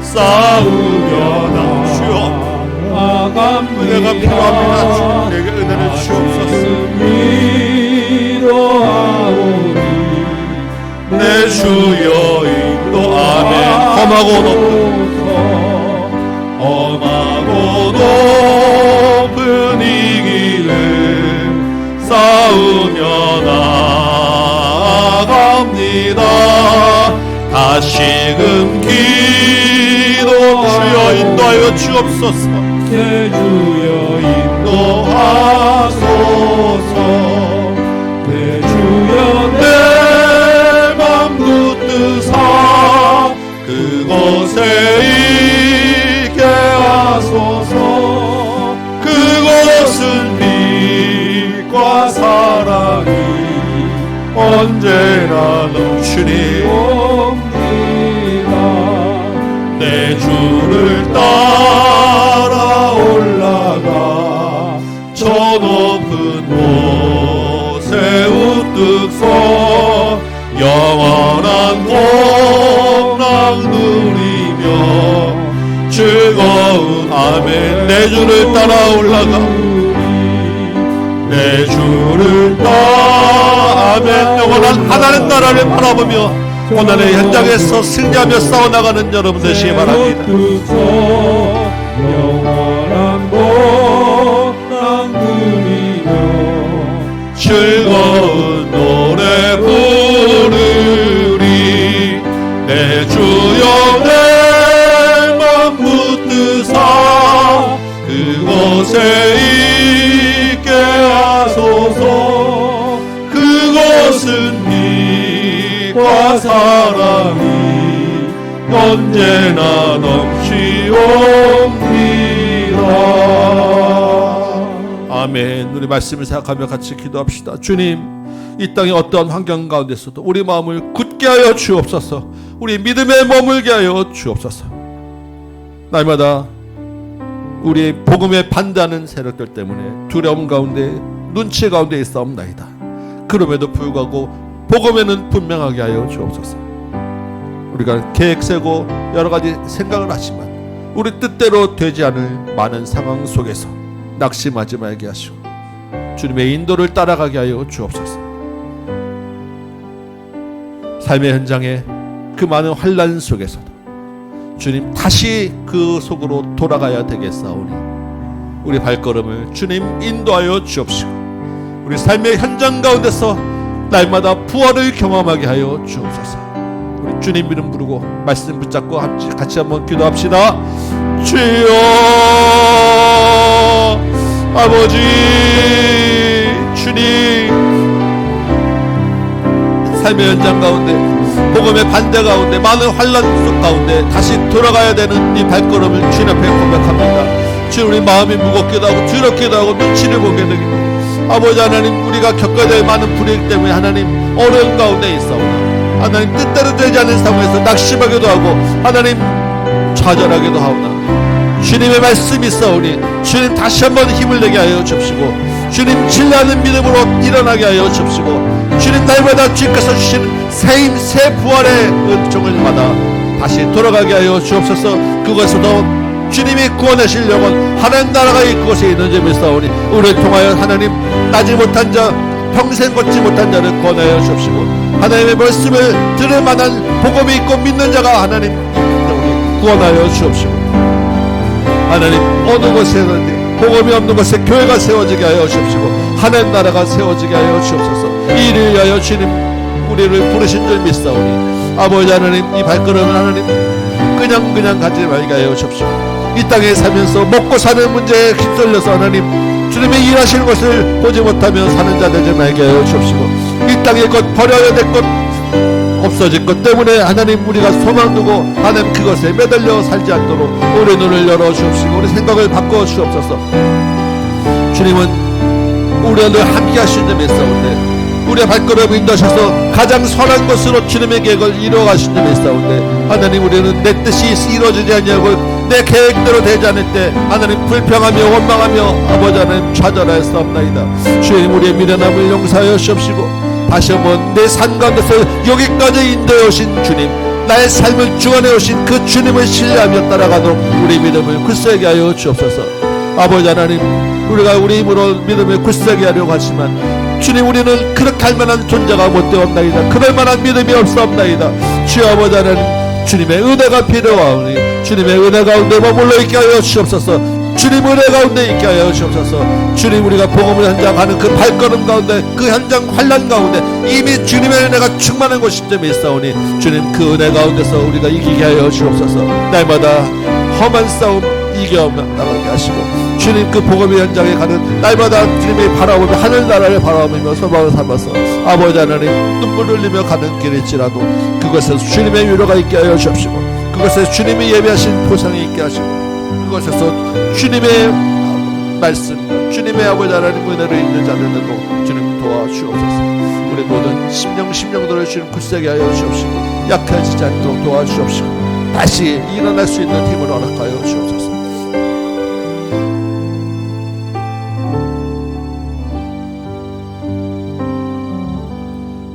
싸우며 나주여 은혜가 필요합니다. 주님에게 은혜를 주옵소서. 내 주여 인도하네. 험하고 높은 이 길을 싸우며 나아갑니다. 다시금 기도 주여 인도하여 주옵소서. 내 주여 인도하소서. 내 주여 내 맘 붙드사 그곳에 있게 하소서. 그곳은 빛과 사랑이 언제나 넘치니 내 주를 따라 올라가 저 높은 곳에 우뚝 서 영원한 복락 누리며 즐거운 아멘. 내 주를 따라 올라가 내 주를 따라 아멘. 영원한 하나님 나라를 바라보며 고난의 현장에서 승리하며 싸워나가는 여러분 되시기 바랍니다. 영원한 복락 누리며 즐거운 노래 부르리. 내 주여 내 맘 붙드사 그곳에 있게 하소서. 그곳은 빛과 사랑이 언제나 넘치옵니다. 아멘. 우리 말씀을 생각하며 같이 기도합시다. 주님, 이 땅의 어떠한 환경 가운데서도 우리 마음을 굳게 하여 주옵소서. 우리 믿음에 머물게 하여 주옵소서. 날마다 우리 복음에 반대하는 세력들 때문에 두려움 가운데 눈치 가운데 있사옵나이다. 그럼에도 불구하고 복음에는 분명하게 하여 주옵소서. 우리가 계획 세고 여러 가지 생각을 하지만 우리 뜻대로 되지 않을 많은 상황 속에서 낙심하지 말게 하시고 주님의 인도를 따라가게 하여 주옵소서. 삶의 현장에 그 많은 환난 속에서도 주님 다시 그 속으로 돌아가야 되겠사오니 우리 발걸음을 주님 인도하여 주옵시고 우리 삶의 현장 가운데서 날마다 부활을 경험하게 하여 주옵소서. 우리 주님 이름 부르고 말씀 붙잡고 같이 한번 기도합시다. 주여 아버지 주님, 삶의 현장 가운데 복음의 반대 가운데 많은 환난 속 가운데 다시 돌아가야 되는 이 발걸음을 주님 앞에 고백합니다. 주님, 우리 마음이 무겁기도 하고 두렵기도 하고 눈치를 보게 되기도 하고 아버지 하나님, 우리가 겪어야 될 많은 불행 때문에 하나님 어려운 가운데 있사오나 하나님 뜻대로 되지 않는 상황에서 낙심하기도 하고 하나님 좌절하기도 하오나 주님의 말씀이 있사오니 주님 다시 한번 힘을 내게 하여 주옵시고 주님 신뢰하는 믿음으로 일어나게 하여 주옵시고 주님 날마다 주님께서 주시는 새힘 새 부활의 은총을 받아 다시 돌아가게 하여 주옵소서. 그것에서도 주님이 구원하실 영혼 하나님 나라가 그곳에 있는 점을 싸우니 우리를 통하여 하나님 따지 못한 자 평생 걷지 못한 자를 구원하여 주옵시고 하나님의 말씀을 들을 만한 복음이 있고 믿는 자가 하나님 우리 구원하여 주옵시고 하나님 어느 곳에든지 복음이 없는 곳에 교회가 세워지게 하여 주옵시고 하나님 나라가 세워지게 하여 주옵소서. 이 일을 위하여 주님 우리를 부르신 줄 믿사오니 아버지 하나님 이 발걸음을 하나님 그냥 가지 말게 하여 주옵시고 이 땅에 살면서 먹고 사는 문제에 휩쓸려서 하나님 주님의 일하시는 것을 보지 못하며 사는 자 되지 말게 하여 주옵시고 이 땅의 것 버려야 될 것 없어질 것 때문에 하나님 우리가 소망 두고 하나님 그것에 매달려 살지 않도록 우리 눈을 열어 주옵시고 우리 생각을 바꿔 주옵소서. 주님은 우리와 늘 함께 하시는 점에 있사온데 우리의 발걸음을 인도하셔서 가장 선한 것으로 주님의 계획을 이루어가신 점에 있사온데 하나님 우리는 내 뜻이 이루어지지 않냐고 내 계획대로 되지 않을 때 하나님 불평하며 원망하며 아버지 하나님 좌절하였사옵나이다. 주님 우리의 미련함을 용서하여 주옵시고 다시 한번 내 삶 가운데서 여기까지 인도해 오신 주님 나의 삶을 주관해 오신 그 주님을 신뢰하며 따라가도록 우리 믿음을 굳세게 하여 주옵소서. 아버지 하나님 우리가 우리 힘으로 믿음을 굳세게 하려고 하지만 주님 우리는 그렇게 할 만한 존재가 못 되었나이다. 그럴 만한 믿음이 없사옵나이다. 주여 아버지 하나님 주님의 은혜가 필요하오니 주님의 은혜 가운데 머물러 있게 하여 주옵소서. 주님 은혜 가운데 있게 하여 주옵소서. 주님 우리가 복음을 현장하는 그 발걸음 가운데 그 현장 환난 가운데 이미 주님의 은혜가 충만한 곳임점이 있사오니 주님 그 은혜 가운데서 우리가 이기게 하여 주옵소서. 날마다 험한 싸움 이겨 나가게 하시고 주님 그 복음의 현장에 가는 날마다 주님이 바라보며 하늘나라를 바라보며 소망을 삼아서 아버지 하나님 눈물 흘리며 가는 길일지라도 그것에서 주님의 위로가 있게 하여 주옵시고 그것에서 주님이 예비하신 보상이 있게 하시고 그것에서 주님의 말씀 주님의 아버지 하나님 은혜를 있는 자들도 주님 도와주옵소서. 우리 모든 심령들을 주님 굳세게 하여 주옵시고 약해지지 않도록 도와주옵시고 다시 일어날 수 있는 힘을 허락하여 주옵소서.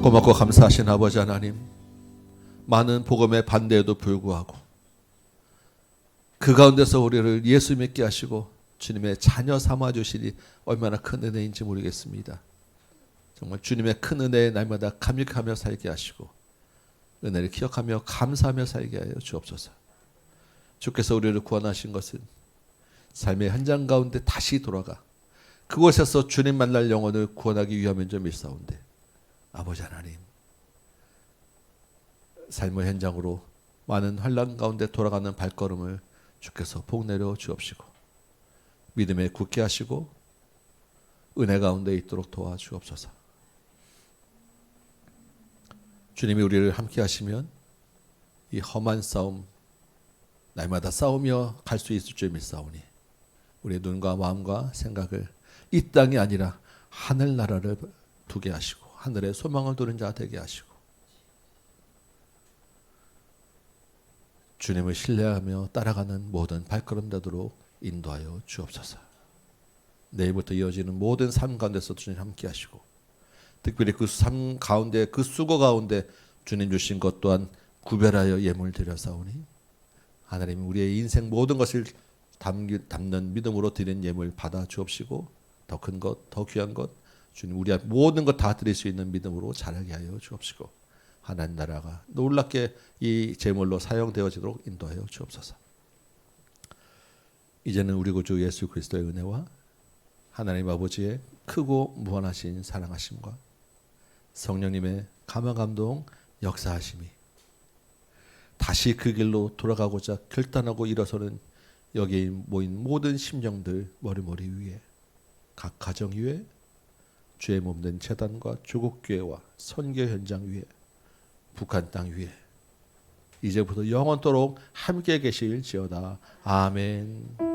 고맙고 감사하신 아버지 하나님 많은 복음의 반대에도 불구하고 그 가운데서 우리를 예수 믿게 하시고 주님의 자녀 삼아주시니 얼마나 큰 은혜인지 모르겠습니다. 정말 주님의 큰 은혜에 날마다 감격하며 살게 하시고 은혜를 기억하며 감사하며 살게 하여 주옵소서. 주께서 우리를 구원하신 것은 삶의 현장 가운데 다시 돌아가 그곳에서 주님 만날 영혼을 구원하기 위함인 점 일사온데 아버지 하나님 삶의 현장으로 많은 환난 가운데 돌아가는 발걸음을 주께서 복내려 주옵시고 믿음에 굳게 하시고 은혜 가운데 있도록 도와주옵소서. 주님이 우리를 함께 하시면 이 험한 싸움 날마다 싸우며 갈 수 있을 줄 믿사오니 우리의 눈과 마음과 생각을 이 땅이 아니라 하늘나라를 두게 하시고 하늘의 소망을 두는 자 되게 하시고 주님을 신뢰하며 따라가는 모든 발걸음 되도록 인도하여 주옵소서. 내일부터 이어지는 모든 삶 가운데서 주님 함께 하시고 특별히 그 삶 가운데 그 수고 가운데 주님 주신 것 또한 구별하여 예물 드려사오니 하나님 우리의 인생 모든 것을 담는 믿음으로 드린 예물 받아 주옵시고 더 큰 것, 더 귀한 것 주님 우리 모든 것 다 드릴 수 있는 믿음으로 자라게 하여 주옵시고 하나님 나라가 놀랍게 이 제물로 사용되어지도록 인도하여 주옵소서. 이제는 우리 구주 예수 그리스도의 은혜와 하나님 아버지의 크고 무한하신 사랑하심과 성령님의 감화감동 역사하심이 다시 그 길로 돌아가고자 결단하고 일어서는 여기에 모인 모든 심령들 머리머리 위에 각 가정 위에 주의 몸된 제단과 조국교회와 선교 현장 위에 북한 땅 위에 이제부터 영원토록 함께 계실지어다. 아멘.